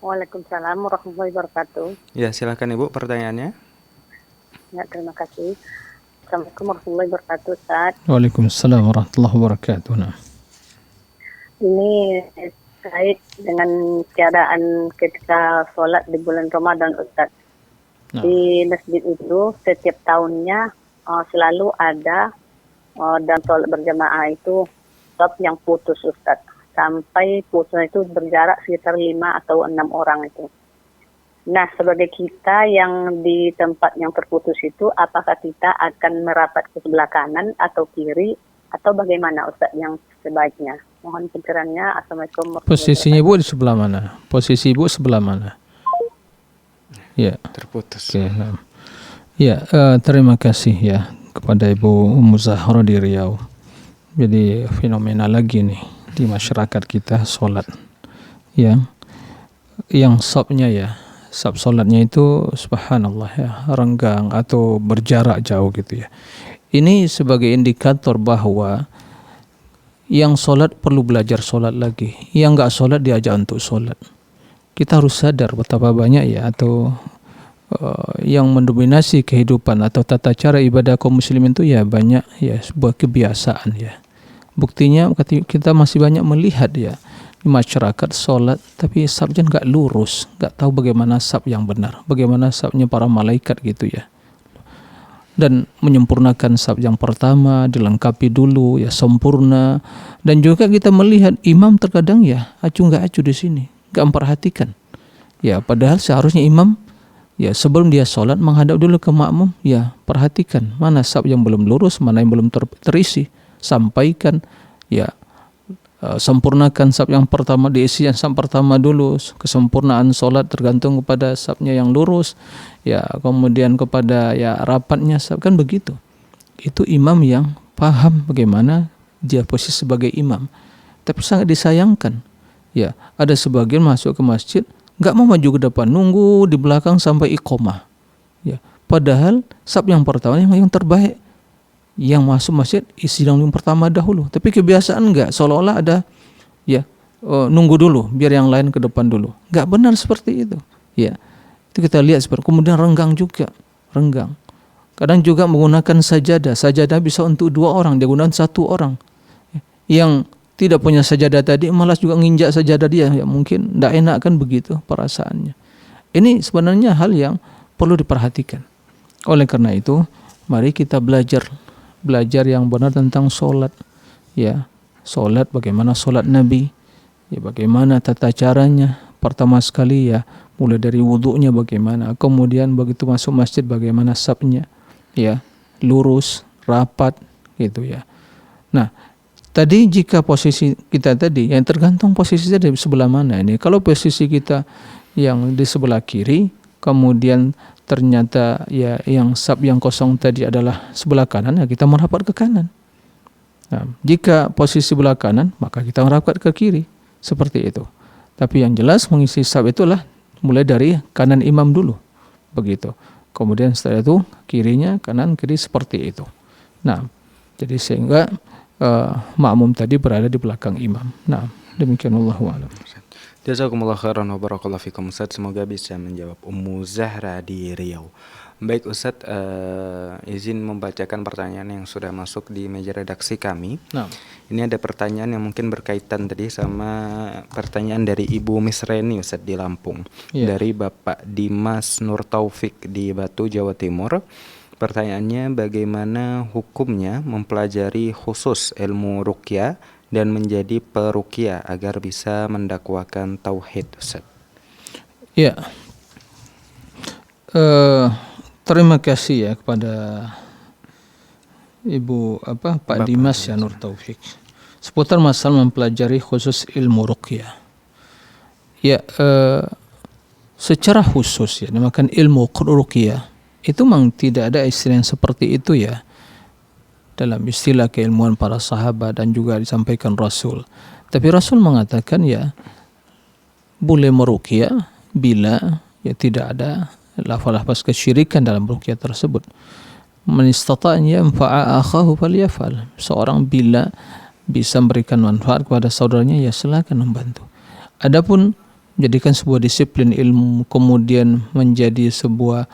Waalaikumsalam warahmatullahi wabarakatuh. Ya, silakan Ibu pertanyaannya. Ya, terima kasih. Assalamualaikum warahmatullahi wabarakatuh, Ustaz. Waalaikumsalam warahmatullahi wabarakatuh. Nah, Ini terkait dengan keadaan ketika sholat di bulan Ramadan, Ustaz. Di masjid itu setiap tahunnya selalu ada dan sholat berjamaah itu shaf yang putus, Ustaz. Sampai putusnya itu berjarak sekitar 5 atau 6 orang itu. Nah, sebagai kita yang di tempat yang terputus itu, apakah kita akan merapat ke sebelah kanan atau kiri atau bagaimana, Ustaz, yang sebaiknya? Mohon pencerahannya. Assalamualaikum warahmatullahi posisinya Ibu di sebelah mana? Posisi Ibu sebelah mana? Ya, terputus. Oke, nah. Ya, terima kasih ya kepada Ibu Ummu Zahra di Riau. Jadi fenomena lagi nih di masyarakat kita sholat yang shafnya ya, shaf sholatnya itu subhanallah ya, renggang atau berjarak jauh gitu ya. Ini sebagai indikator bahwa yang sholat perlu belajar sholat lagi, yang nggak sholat diajak untuk sholat. Kita harus sadar betapa banyak ya, atau yang mendominasi kehidupan atau tata cara ibadah kaum muslimin itu ya banyak ya sebuah kebiasaan ya. Buktinya kita masih banyak melihat ya di masyarakat sholat tapi safnya nggak lurus, nggak tahu bagaimana saf yang benar, bagaimana safnya para malaikat gitu ya. Dan menyempurnakan saf yang pertama dilengkapi dulu ya sempurna. Dan juga kita melihat imam terkadang ya acuh nggak acuh di sini, nggak memperhatikan ya, padahal seharusnya imam ya sebelum dia sholat menghadap dulu ke makmum, ya perhatikan mana saf yang belum lurus, mana yang belum terisi, sampaikan ya, sempurnakan saf yang pertama, diisi yang saf pertama dulu. Kesempurnaan sholat tergantung kepada safnya yang lurus ya, kemudian kepada ya rapatnya saf, kan begitu. Itu imam yang paham bagaimana dia posisi sebagai imam. Tapi sangat disayangkan ya, ada sebagian masuk ke masjid nggak mau maju ke depan, nunggu di belakang sampai iqomah ya, padahal saf yang pertama yang terbaik, yang masuk masjid isi yang pertama dahulu. Tapi kebiasaan nggak, seolah-olah ada ya nunggu dulu biar yang lain ke depan dulu. Nggak benar seperti itu ya. Itu kita lihat seperti, kemudian renggang juga, renggang. Kadang juga menggunakan sajadah bisa untuk 2 orang, dia gunakan 1 orang. Yang tidak punya sajadah tadi malas juga nginjak sajadah dia, ya mungkin tidak enak kan begitu perasaannya. Ini sebenarnya hal yang perlu diperhatikan. Oleh karena itu, mari kita belajar yang benar tentang sholat ya. Sholat, bagaimana sholat Nabi ya, bagaimana tata caranya. Pertama sekali ya mulai dari wudunya bagaimana, kemudian begitu masuk masjid bagaimana safnya ya, lurus, rapat gitu ya. Nah, tadi jika posisi kita tadi yang tergantung posisinya dari sebelah mana ini. Kalau posisi kita yang di sebelah kiri, kemudian ternyata ya yang saf yang kosong tadi adalah sebelah kanan, ya kita merapat ke kanan. Nah, jika posisi sebelah kanan, maka kita merapat ke kiri, seperti itu. Tapi yang jelas mengisi saf itulah mulai dari kanan imam dulu, begitu. Kemudian setelah itu kirinya, kanan kiri, seperti itu. Nah, Jadi sehingga makmum tadi berada di belakang imam. Nah, demikian wallahu a'lam. Jazakumullah khairan wa barakallahu fikum Ustaz. Semoga bisa menjawab Ummu Zahra di Riau. Baik Ustaz, izin membacakan pertanyaan yang sudah masuk di meja redaksi kami. Nah, Ini ada pertanyaan yang mungkin berkaitan tadi sama pertanyaan dari Ibu Misreni Ustaz di Lampung. Iya. Dari Bapak Dimas Nur Taufik di Batu, Jawa Timur. Pertanyaannya, bagaimana hukumnya mempelajari khusus ilmu ruqyah dan menjadi peruqyah agar bisa mendakwakan tauhid, Ustaz? ya. Terima kasih ya kepada Ibu Pak Dimas ya Nur Taufik seputar masalah mempelajari khusus ilmu ruqyah. Ya, secara khusus ya dinamakan ilmu ruqyah. Itu memang tidak ada istilah yang seperti itu ya dalam istilah keilmuan para sahabat dan juga disampaikan Rasul. Tapi Rasul mengatakan ya boleh meruqyah bila ya tidak ada lafaz-lafaz kesyirikan dalam ruqyah tersebut. Man istata'a an yanfa'a akhahu falyaf'al. Seorang bila bisa memberikan manfaat kepada saudaranya ya silakan membantu. Adapun menjadikan sebuah disiplin ilmu kemudian menjadi sebuah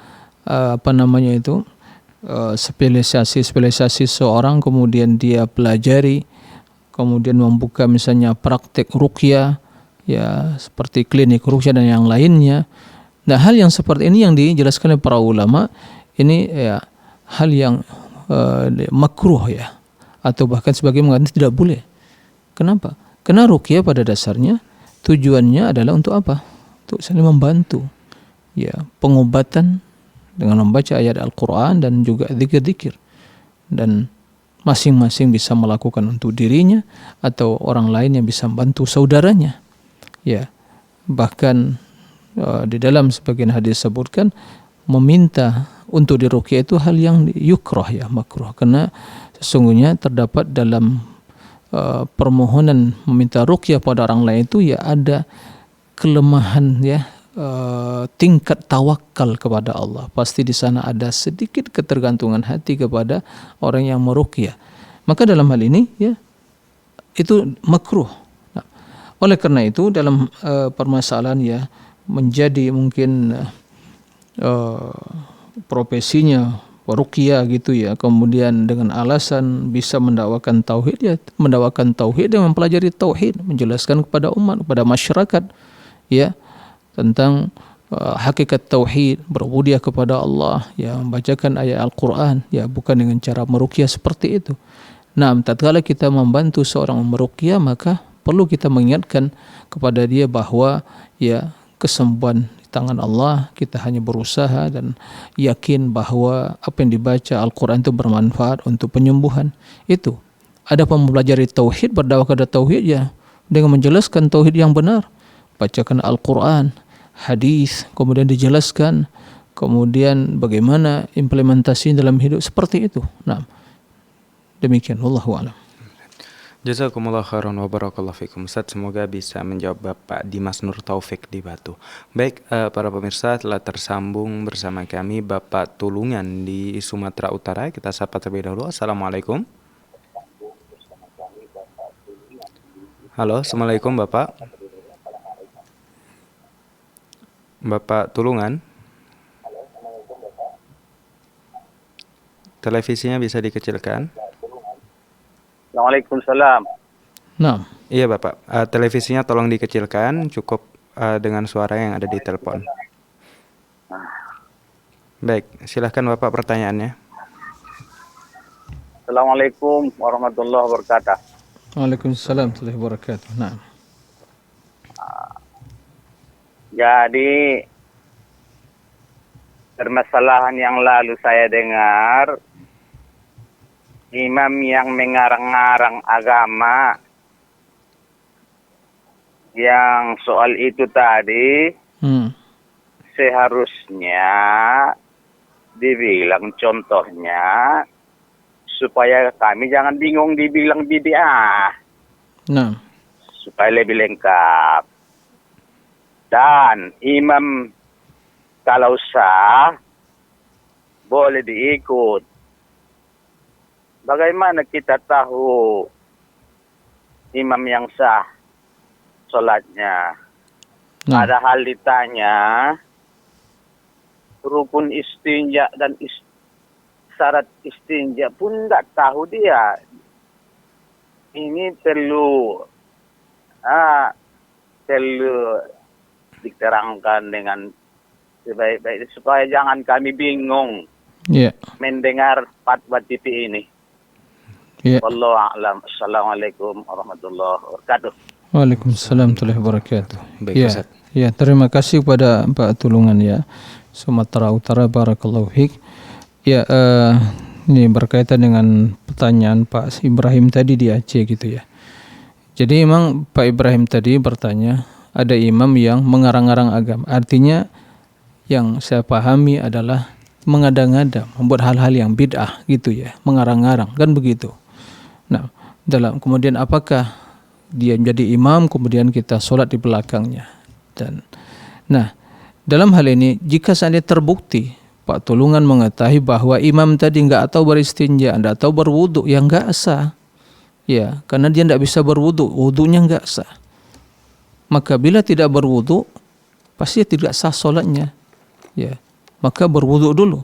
spesialisasi seorang kemudian dia pelajari kemudian membuka misalnya praktek ruqyah ya seperti klinik ruqyah dan yang lainnya. Nah, hal yang seperti ini yang dijelaskan oleh para ulama ini ya hal yang makruh ya atau bahkan sebagai mengatakan tidak boleh. Kenapa? Karena ruqyah pada dasarnya tujuannya adalah untuk apa? Untuk saling membantu ya pengobatan dengan membaca ayat Al-Quran dan juga zikir-zikir, dan masing-masing bisa melakukan untuk dirinya atau orang lain yang bisa membantu saudaranya ya. Bahkan di dalam sebagian hadis disebutkan meminta untuk diruqyah itu hal yang yukrah ya, makruh, karena sesungguhnya terdapat dalam permohonan meminta ruqyah pada orang lain itu ya ada kelemahan ya, tingkat tawakal kepada Allah. Pasti di sana ada sedikit ketergantungan hati kepada orang yang meruqyah. Maka dalam hal ini ya itu makruh. Nah, oleh karena itu dalam permasalahan ya menjadi mungkin profesinya ruqyah gitu ya, kemudian dengan alasan bisa mendakwakan tauhid ya, mendakwakan tauhid dan mempelajari tauhid, menjelaskan kepada umat, kepada masyarakat ya tentang hakikat tauhid, berubudiyah kepada Allah ya, membacakan ayat Al-Qur'an ya, bukan dengan cara meruqyah seperti itu. Nah, tatkala kita membantu seorang meruqyah maka perlu kita mengingatkan kepada dia bahwa ya kesembuhan di tangan Allah, kita hanya berusaha dan yakin bahwa apa yang dibaca Al-Qur'an itu bermanfaat untuk penyembuhan. Itu. Ada mempelajari tauhid, berdakwah kepada tauhid ya dengan menjelaskan tauhid yang benar. Bacakan Al-Quran, hadis, kemudian dijelaskan, kemudian bagaimana implementasi dalam hidup seperti itu. Nah, demikian. Wallahu a'lam. Jazakumullah khairan wa barakallahu fikum Ustaz. Semoga bisa menjawab Bapak Dimas Nur Taufik di Batu. Baik, para pemirsa, telah tersambung bersama kami Bapak Tulungan di Sumatera Utara. Kita sapa terlebih dahulu. Assalamualaikum. Halo, Assalamualaikum Bapak. Bapak Tulungan, televisinya bisa dikecilkan. Waalaikumsalam. Nah, Iya Bapak, televisinya tolong dikecilkan, cukup dengan suara yang ada di telepon. Baik, silahkan Bapak pertanyaannya. Assalamualaikum warahmatullahi wabarakatuh. Waalaikumsalam warahmatullahi wabarakatuh. Nah, Jadi permasalahan yang lalu saya dengar imam yang mengarang-arang agama yang soal itu tadi seharusnya dibilang contohnya supaya kami jangan bingung dibilang bid'ah. nah, Supaya lebih lengkap. Dan imam kalau sah boleh diikut. bagaimana kita tahu imam yang sah sholatnya? Nah, Padahal ditanya rukun istinja dan syarat istinja pun nggak tahu dia. Ini perlu diterangkan dengan sebaik-baiknya supaya jangan kami bingung ya, mendengar fatwa TV ini. ya. Wallahu a'lam. Assalamualaikum warahmatullahi wabarakatuh. Waalaikumsalam warahmatullahi wabarakatuh. Baik, Ya, Ustaz. ya, terima kasih kepada Pak Tulungan ya, Sumatera Utara, barakallahu fiik. Ya, ini berkaitan dengan pertanyaan Pak Ibrahim tadi di Aceh gitu ya. Jadi memang Pak Ibrahim tadi bertanya, ada imam yang mengarang-arang agama. Artinya yang saya pahami adalah mengada-ngada, membuat hal-hal yang bid'ah gitu ya, mengarang-arang, kan begitu. Nah, kemudian apakah dia menjadi imam kemudian kita sholat di belakangnya? Dan nah, dalam hal ini jika seandainya terbukti Pak Tulungan mengetahui bahwa imam tadi enggak tahu beristinja, enggak tahu berwudu, yang enggak sah. Ya, karena dia enggak bisa berwudu, wudunya enggak sah. Maka bila tidak berwudu, pasti tidak sah sholatnya. Ya, maka berwudu dulu.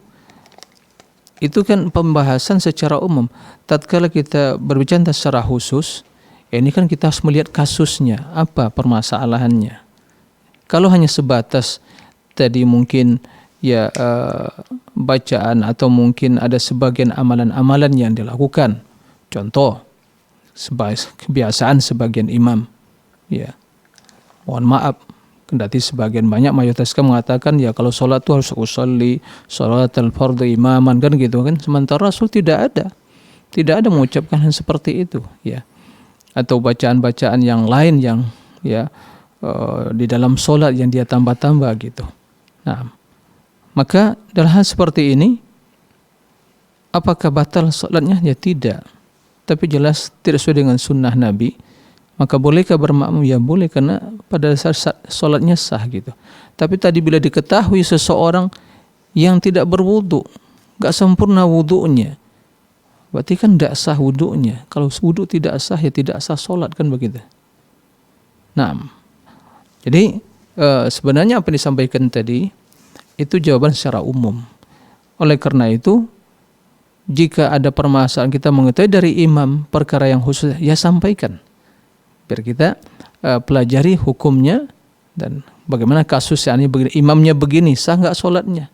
Itu kan pembahasan secara umum. Tatkala kita berbicara secara khusus, ini kan kita harus melihat kasusnya, apa permasalahannya. Kalau hanya sebatas tadi mungkin ya bacaan atau mungkin ada sebagian amalan-amalan yang dilakukan. Contoh, kebiasaan sebagian imam. Ya, mohon maaf, kendati sebagian banyak mayoritas mengatakan ya kalau sholat itu harus usolli sholat al-fardhu imaman, kan gitu kan. Sementara Rasul tidak ada mengucapkan hal seperti itu ya. Atau bacaan-bacaan yang lain yang ya di dalam sholat yang dia tambah-tambah gitu. Nah, maka dalam hal seperti ini apakah batal sholatnya? Ya tidak. Tapi jelas tidak sesuai dengan sunnah Nabi. Maka bolehkah bermakmum? Ya boleh, karena pada saat sholatnya sah gitu. Tapi tadi bila diketahui seseorang yang tidak berwudu, gak sempurna wudunya, berarti kan tidak sah wudunya. Kalau wudu tidak sah, ya tidak sah sholat, kan begitu. Nah, jadi sebenarnya apa yang disampaikan tadi itu jawaban secara umum. Oleh karena itu, jika ada permasalahan kita mengetahui dari imam perkara yang khusus, ya sampaikan. Biar kita pelajari hukumnya dan bagaimana kasusnya ini, imamnya begini, sah nggak sholatnya,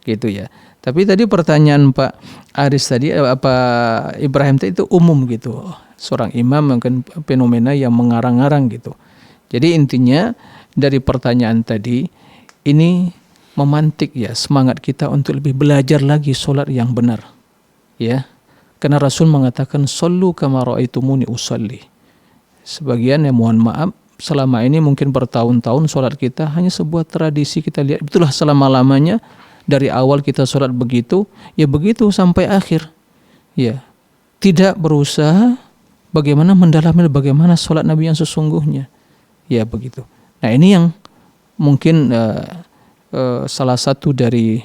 gitu ya. Tapi tadi pertanyaan Pak Aris tadi, Pak Ibrahim tadi itu umum gitu, seorang imam mungkin fenomena yang mengarang-arang gitu. Jadi intinya dari pertanyaan tadi ini memantik ya semangat kita untuk lebih belajar lagi sholat yang benar, ya. Karena Rasul mengatakan shollu kama ra'aitumuni usolli. Sebagian ya mohon maaf, selama ini mungkin bertahun-tahun sholat kita hanya sebuah tradisi, kita lihat itulah selama-lamanya, dari awal kita sholat begitu, ya begitu sampai akhir. Ya, tidak berusaha bagaimana mendalami bagaimana sholat Nabi yang sesungguhnya. Ya begitu. Nah ini yang mungkin salah satu dari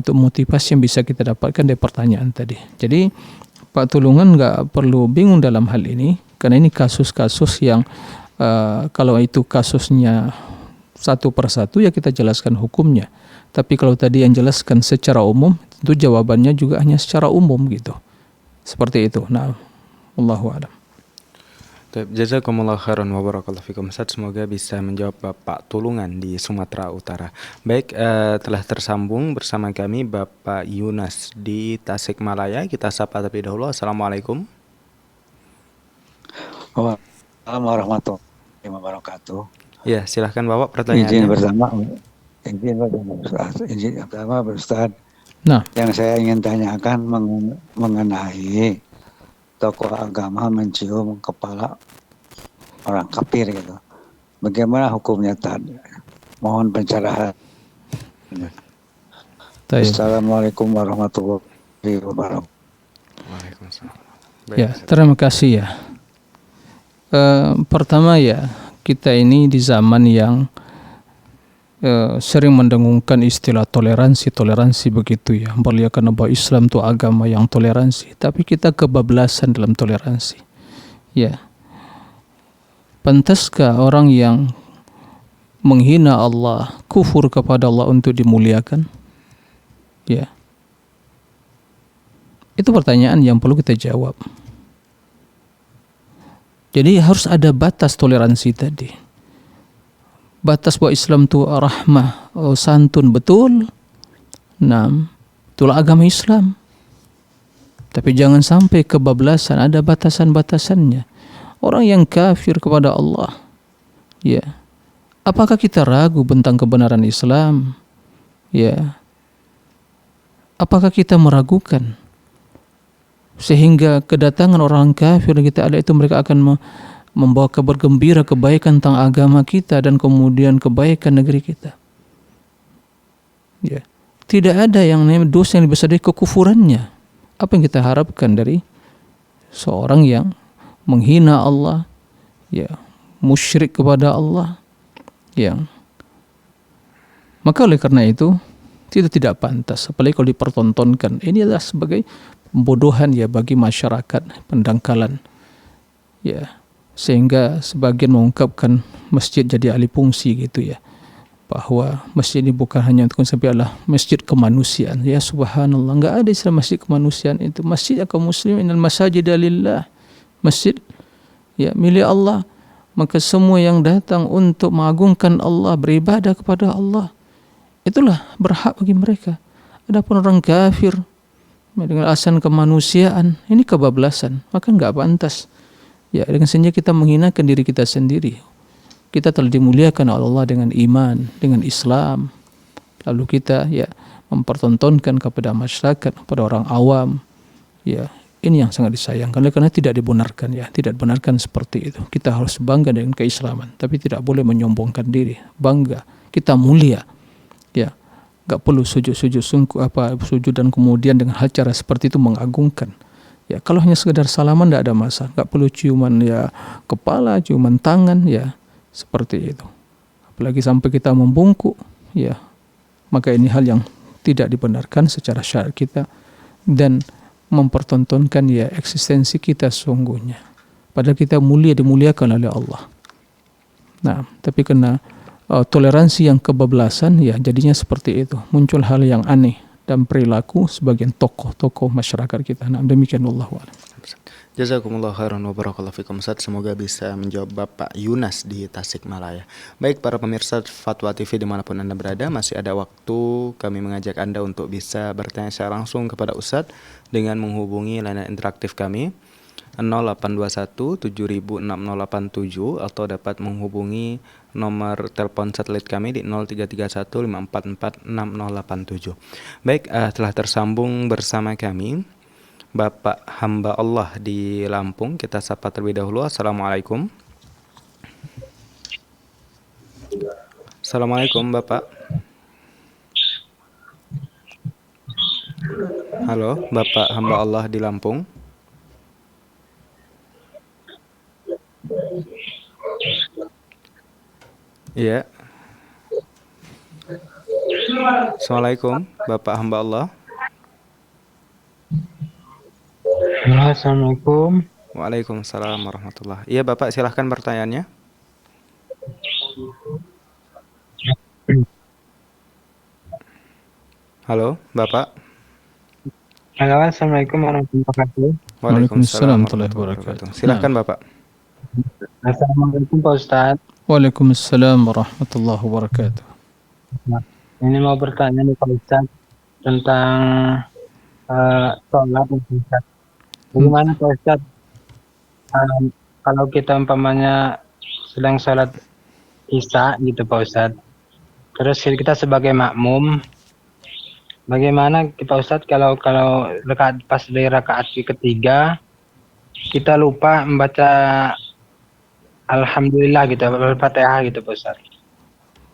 motivasi yang bisa kita dapatkan dari pertanyaan tadi. Jadi Pak Tulungan nggak perlu bingung dalam hal ini, karena ini kasus-kasus yang kalau itu kasusnya satu persatu ya kita jelaskan hukumnya. Tapi kalau tadi yang jelaskan secara umum, tentu jawabannya juga hanya secara umum gitu. Seperti itu. Nah, wallahu a'lam. Jazakumullah khairan wa barakallahu fikum. Ustaz, semoga bisa menjawab Bapak Tulungan di Sumatera Utara. Baik, telah tersambung bersama kami Bapak Yunas di Tasikmalaya. Kita sapa terlebih dahulu. Assalamualaikum. Waalaikumsalam warahmatullahi wabarakatuh. Ya, silahkan Bapak pertanyaannya. Izin pertama Ustaz. Nah, yang saya ingin tanyakan mengenai tokoh agama mencium kepala orang kafir gitu. Bagaimana hukumnya tadi? Mohon pencerahan. Assalamualaikum warahmatullahi wabarakatuh. Waalaikumsalam. Ya, terima kasih ya. Pertama ya, kita ini di zaman yang sering mendengungkan istilah toleransi begitu ya, memperlihatkan bahwa Islam itu agama yang toleransi, tapi kita kebablasan dalam toleransi. Ya, pantaskah orang yang menghina Allah, kufur kepada Allah untuk dimuliakan? Ya, itu pertanyaan yang perlu kita jawab. Jadi harus ada batas toleransi tadi. Batas bahwa Islam itu rahmah, santun, betul. Itulah agama Islam. Tapi jangan sampai kebablasan, ada batasan-batasannya. Orang yang kafir kepada Allah, ya, apakah kita ragu tentang kebenaran Islam? Ya, apakah kita meragukan sehingga kedatangan orang kafir kita ada itu mereka akan membawa kabar gembira kebaikan tentang agama kita dan kemudian kebaikan negeri kita? Ya, tidak ada yang namanya dosa yang lebih besar dari kekufurannya. Apa yang kita harapkan dari seorang yang menghina Allah, ya, musyrik kepada Allah, yang maka oleh karena itu tidak pantas, apalagi kalau dipertontonkan. Ini adalah sebagai pembodohan ya bagi masyarakat, pendangkalan, ya, sehingga sebagian mengungkapkan masjid jadi alih fungsi gitu ya, bahwa masjid ini bukan hanya untuk sampai adalah masjid kemanusiaan. Ya subhanallah, enggak ada istilah masjid kemanusiaan itu. Masjid kaum muslimin, innal masajida lillah. Masjid ya milik Allah. Maka semua yang datang untuk mengagungkan Allah, beribadah kepada Allah, itulah berhak bagi mereka. Adapun orang kafir dengan alasan kemanusiaan, ini kebablasan, maka enggak pantas. Ya, dengan sengaja kita menghinakan diri kita sendiri. Kita telah dimuliakan oleh Allah dengan iman, dengan Islam. Lalu kita ya mempertontonkan kepada masyarakat, kepada orang awam. Ya, ini yang sangat disayangkan karena tidak dibenarkan ya, tidak dibenarkan seperti itu. Kita harus bangga dengan keislaman, tapi tidak boleh menyombongkan diri. Bangga, kita mulia. Ya, enggak perlu sujud-sujud sujud dan kemudian dengan hal cara seperti itu mengagungkan. Ya, kalau hanya sekedar salaman tidak ada masalah. Enggak perlu ciuman ya kepala, ciuman tangan ya. Seperti itu. Apalagi sampai kita membungkuk, ya, maka ini hal yang tidak dibenarkan secara syariat kita dan mempertontonkan ya eksistensi kita sesungguhnya. Padahal kita dimuliakan oleh Allah. Nah, tapi karena toleransi yang kebablasan, ya jadinya seperti itu. Muncul hal yang aneh dan perilaku sebagian tokoh-tokoh masyarakat kita. Nah, demikian wallahu a'lam. Jazakumullah khairan wa barakallahu fikum Ustaz. Semoga bisa menjawab Bapak Yunas di Tasikmalaya. Baik para pemirsa Fatwa TV dimanapun Anda berada, masih ada waktu kami mengajak Anda untuk bisa bertanya secara langsung kepada Ustaz dengan menghubungi layanan interaktif kami 0821 706087 atau dapat menghubungi nomor telepon satelit kami di 0331 544 6087. Baik, telah tersambung bersama kami Bapak hamba Allah di Lampung. Kita sapa terlebih dahulu. Assalamualaikum. Assalamualaikum Bapak. Halo Bapak hamba Allah di Lampung. Iya. Assalamualaikum Bapak hamba Allah. Assalamualaikum. Waalaikumsalam warahmatullahi. Iya Bapak, silahkan pertanyaannya. Halo Bapak. Halo, assalamualaikum warahmatullahi wabarakatuh. Waalaikumsalam warahmatullahi wabarakatuh. Silahkan Bapak. Assalamualaikum Pak Ustadz. Waalaikumsalam warahmatullahi wabarakatuh. Ini mau bertanya nih Pak Ustadz tentang sholat Pak Ustadz. Bagaimana Pak Ustadz kalau kita umpamanya sedang sholat Isya gitu Pak Ustadz, terus kita sebagai makmum, bagaimana Pak Ustadz kalau rakaat pas dari rakaat ketiga kita lupa membaca Alhamdulillah gitu, Al-Fatihah gitu Pak Ustadz.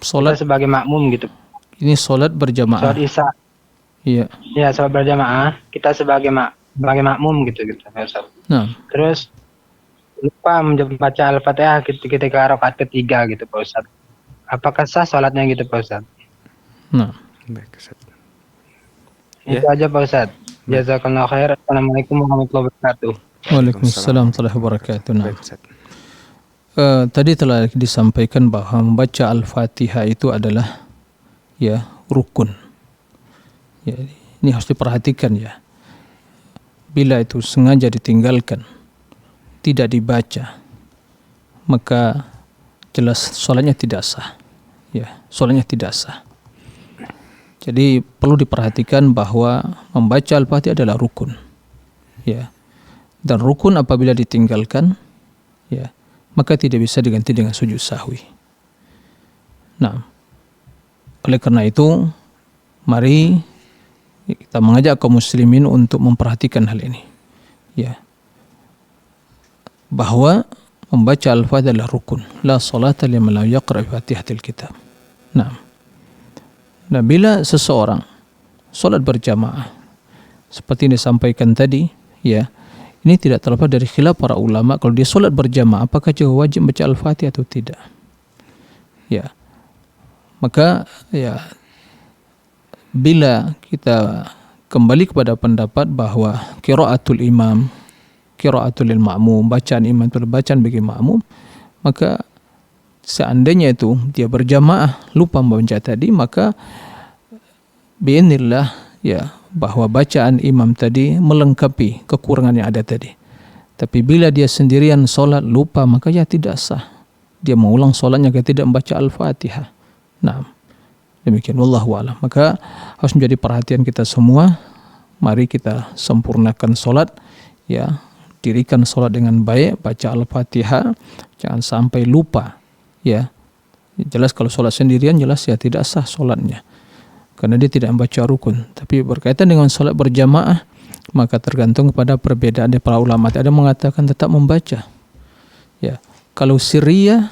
Sholat kita sebagai makmum gitu. Ini sholat berjamaah. Sholat Isya. Iya. Iya, sholat berjamaah. Kita sebagai makmum gitu Pak Ustadz. Nah, Terus lupa membaca Al-Fatihah ketika rakaat ketiga gitu Pak Ustadz. apakah sah sholatnya gitu Pak Ustadz? Nah, Baik, Ustaz. Ya. Itu aja Pak Ustadz. Jazakallahu khair. Assalamualaikum warahmatullahi wabarakatuh. Waalaikumsalam warahmatullahi wabarakatuh. Nah, Baik, Ustaz. tadi telah disampaikan bahwa membaca Al-Fatihah itu adalah ya rukun. Ya, ini harus diperhatikan ya. Bila itu sengaja ditinggalkan, tidak dibaca, maka jelas sholatnya tidak sah. Ya, sholatnya tidak sah. Jadi perlu diperhatikan bahwa membaca Al-Fatihah adalah rukun. Ya. Dan rukun apabila ditinggalkan, ya, maka tidak bisa diganti dengan sujud sahwi. Nah, oleh karena itu, mari kita mengajak kaum muslimin untuk memperhatikan hal ini. Ya. Bahwa membaca Al-Fatihah adalah rukun. La salata liman lam yaqra' Fatihatil Kitab. Nah, bila seseorang solat berjamaah seperti yang disampaikan tadi, ya, ini tidak terlepas dari khilaf para ulama kalau dia solat berjamaah apakah juga wajib baca Al-Fatihah atau tidak. Ya. Maka ya bila kita kembali kepada pendapat bahwa qiraatul imam, qiraatul lil ma'mum, bacaan imam itu bacaan bagi makmum, maka seandainya itu dia berjamaah lupa membaca tadi, maka bi'inillah ya bahwa bacaan imam tadi melengkapi kekurangan yang ada tadi. Tapi bila dia sendirian solat lupa, maka ya tidak sah. Dia mengulang solatnya jika tidak membaca Al-Fatihah. Nah, demikian wallahu a'lam. Maka harus menjadi perhatian kita semua. Mari kita sempurnakan solat, ya, dirikan solat dengan baik, baca Al-Fatihah, jangan sampai lupa. Ya, jelas kalau solat sendirian jelas ya tidak sah solatnya karena dia tidak membaca rukun. Tapi berkaitan dengan solat berjamaah maka tergantung kepada perbedaan dari para ulama. Ada mengatakan tetap membaca. Ya, kalau sirriyah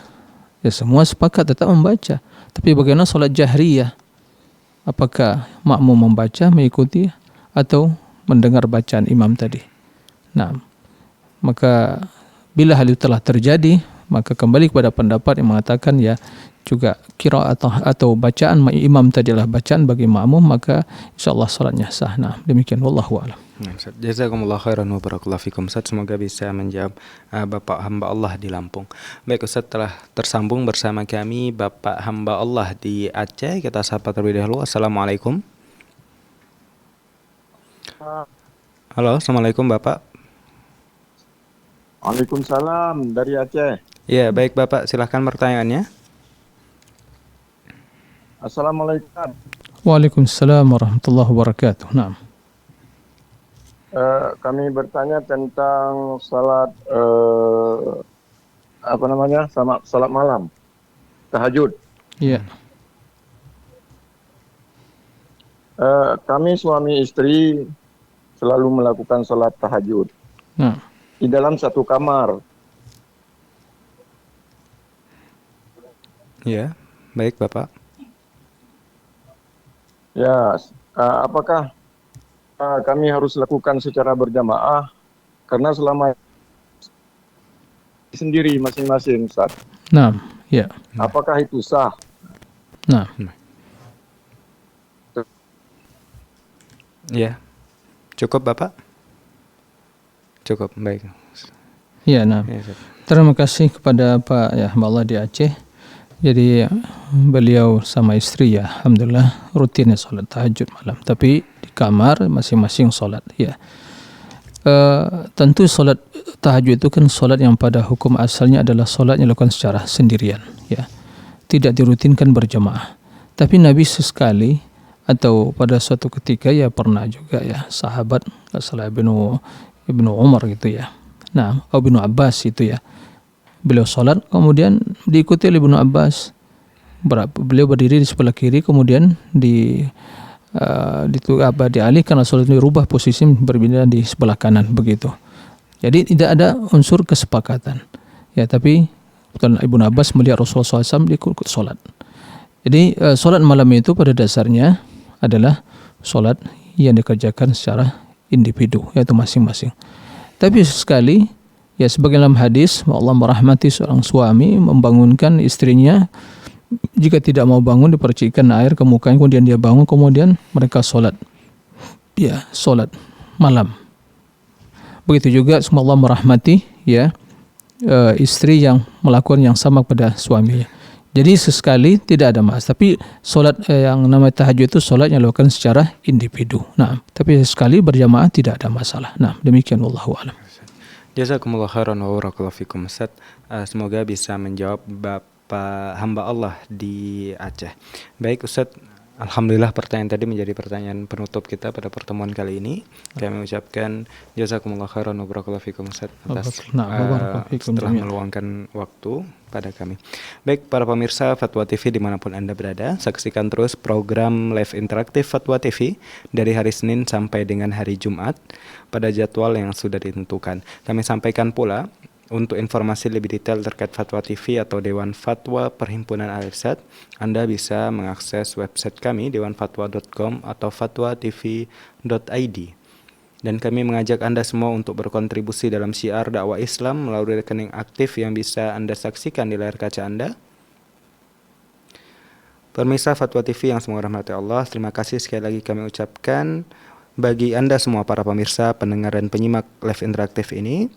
ya semua sepakat tetap membaca. Tapi bagaimana solat jahriyah? Apakah makmum membaca mengikuti atau mendengar bacaan imam tadi? Nah, maka bila hal itu telah terjadi, maka kembali kepada pendapat yang mengatakan ya juga qiraat atau bacaan imam tadi adalah bacaan bagi makmum, maka insyaallah salatnya sah. Nah, demikian wallahu a'lam. Jazakumullah khairan wa barakallahu fikum Ustaz. Semoga bisa menjawab Bapak hamba Allah di Lampung. Baik Ustaz, telah tersambung bersama kami Bapak hamba Allah di Aceh. Kita sapa terlebih dahulu. Assalamualaikum. Halo, assalamualaikum Bapak. Waalaikumsalam dari Aceh. Ya, baik Bapak, silahkan pertanyaannya. Assalamualaikum. Waalaikumsalam warahmatullahi wabarakatuh. Nah. Kami bertanya tentang salat salat malam, tahajud. Iya. Kami suami istri selalu melakukan salat tahajud. Nah. Di dalam satu kamar. Ya, baik Bapak. Ya, apakah kami harus lakukan secara berjamaah? Karena selama sendiri masing-masing, Ustaz. Nah, ya. Apakah itu sah? Nah. Ya. Cukup Bapak? Cukup, baik. Ya, nah. Terima kasih kepada Pak ya hamba Allah di Aceh. Jadi beliau sama istri ya alhamdulillah rutinnya sholat tahajud malam, tapi di kamar masing-masing sholat ya. Tentu sholat tahajud itu kan sholat yang pada hukum asalnya adalah sholat yang dilakukan secara sendirian ya, tidak dirutinkan berjamaah. Tapi Nabi sesekali atau pada suatu ketika ya pernah juga ya sahabat salah Ibnu Umar gitu ya. Nah, Ibnu Abbas itu ya. Beliau sholat, kemudian diikuti oleh Ibnu Abbas. Beliau berdiri di sebelah kiri, kemudian dialihkan sholat ini, rubah posisi berbeda di sebelah kanan begitu. Jadi tidak ada unsur kesepakatan. Ya, tapi Ibnu Abbas melihat Rasulullah SAW ikut sholat. Jadi sholat malam itu pada dasarnya adalah sholat yang dikerjakan secara individu, yaitu masing-masing. Tapi sekali ya sebagai dalam hadis Allah merahmati seorang suami membangunkan istrinya jika tidak mau bangun dipercikkan air ke mukanya, kemudian dia bangun, kemudian mereka sholat malam. Begitu juga semoga Allah merahmati istri yang melakukan yang sama pada suaminya. Jadi sesekali tidak ada masalah. Tapi solat yang namanya tahajud itu solat yang dilakukan secara individu. Nah, tapi sekali berjamaah tidak ada masalah. Nah, demikian wallahu a'lam. Jazakumullah khairan wa barakallahu fikum Ustaz. Semoga bisa menjawab Bapak hamba Allah di Aceh. Baik Ustaz, alhamdulillah pertanyaan tadi menjadi pertanyaan penutup kita pada pertemuan kali ini. Kami ucapkan jazakumullah khairan wa barakallahu fikum Ustaz atas setelah meluangkan waktu pada kami. Baik para pemirsa Fatwa TV dimanapun Anda berada, saksikan terus program live interaktif Fatwa TV dari hari Senin sampai dengan hari Jumat pada jadwal yang sudah ditentukan. Kami sampaikan pula untuk informasi lebih detail terkait Fatwa TV atau Dewan Fatwa Perhimpunan Al-Irsyad, Anda bisa mengakses website kami dewanfatwa.com atau fatwatv.id. Dan kami mengajak Anda semua untuk berkontribusi dalam syiar dakwah Islam melalui rekening aktif yang bisa Anda saksikan di layar kaca Anda. Pemirsa Fatwa TV yang semoga rahmati Allah, terima kasih sekali lagi kami ucapkan bagi Anda semua para pemirsa, pendengar dan penyimak live interaktif ini.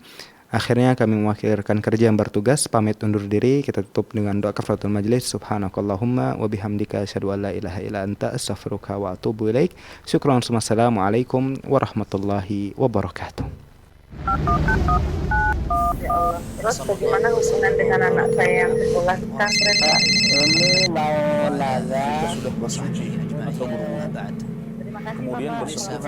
Akhirnya kami mewakili rekan kerja yang bertugas pamit undur diri. Kita tutup dengan doa kafaratul majlis. Subhanakallahumma wa bihamdika asyhadu an la ilaha illa anta astaghfiruka wa atubu ilaik. Syukran. Wassalamualaikum warahmatullahi wabarakatuh. Ya Allah. Terus bagaimana hubungan dengan anak saya yang sekolah di pesantren, Pak? Ini mau nanya sudah masuk atau berumah ba'd. Terima kasih, Kemudian Bapak. bersentuhan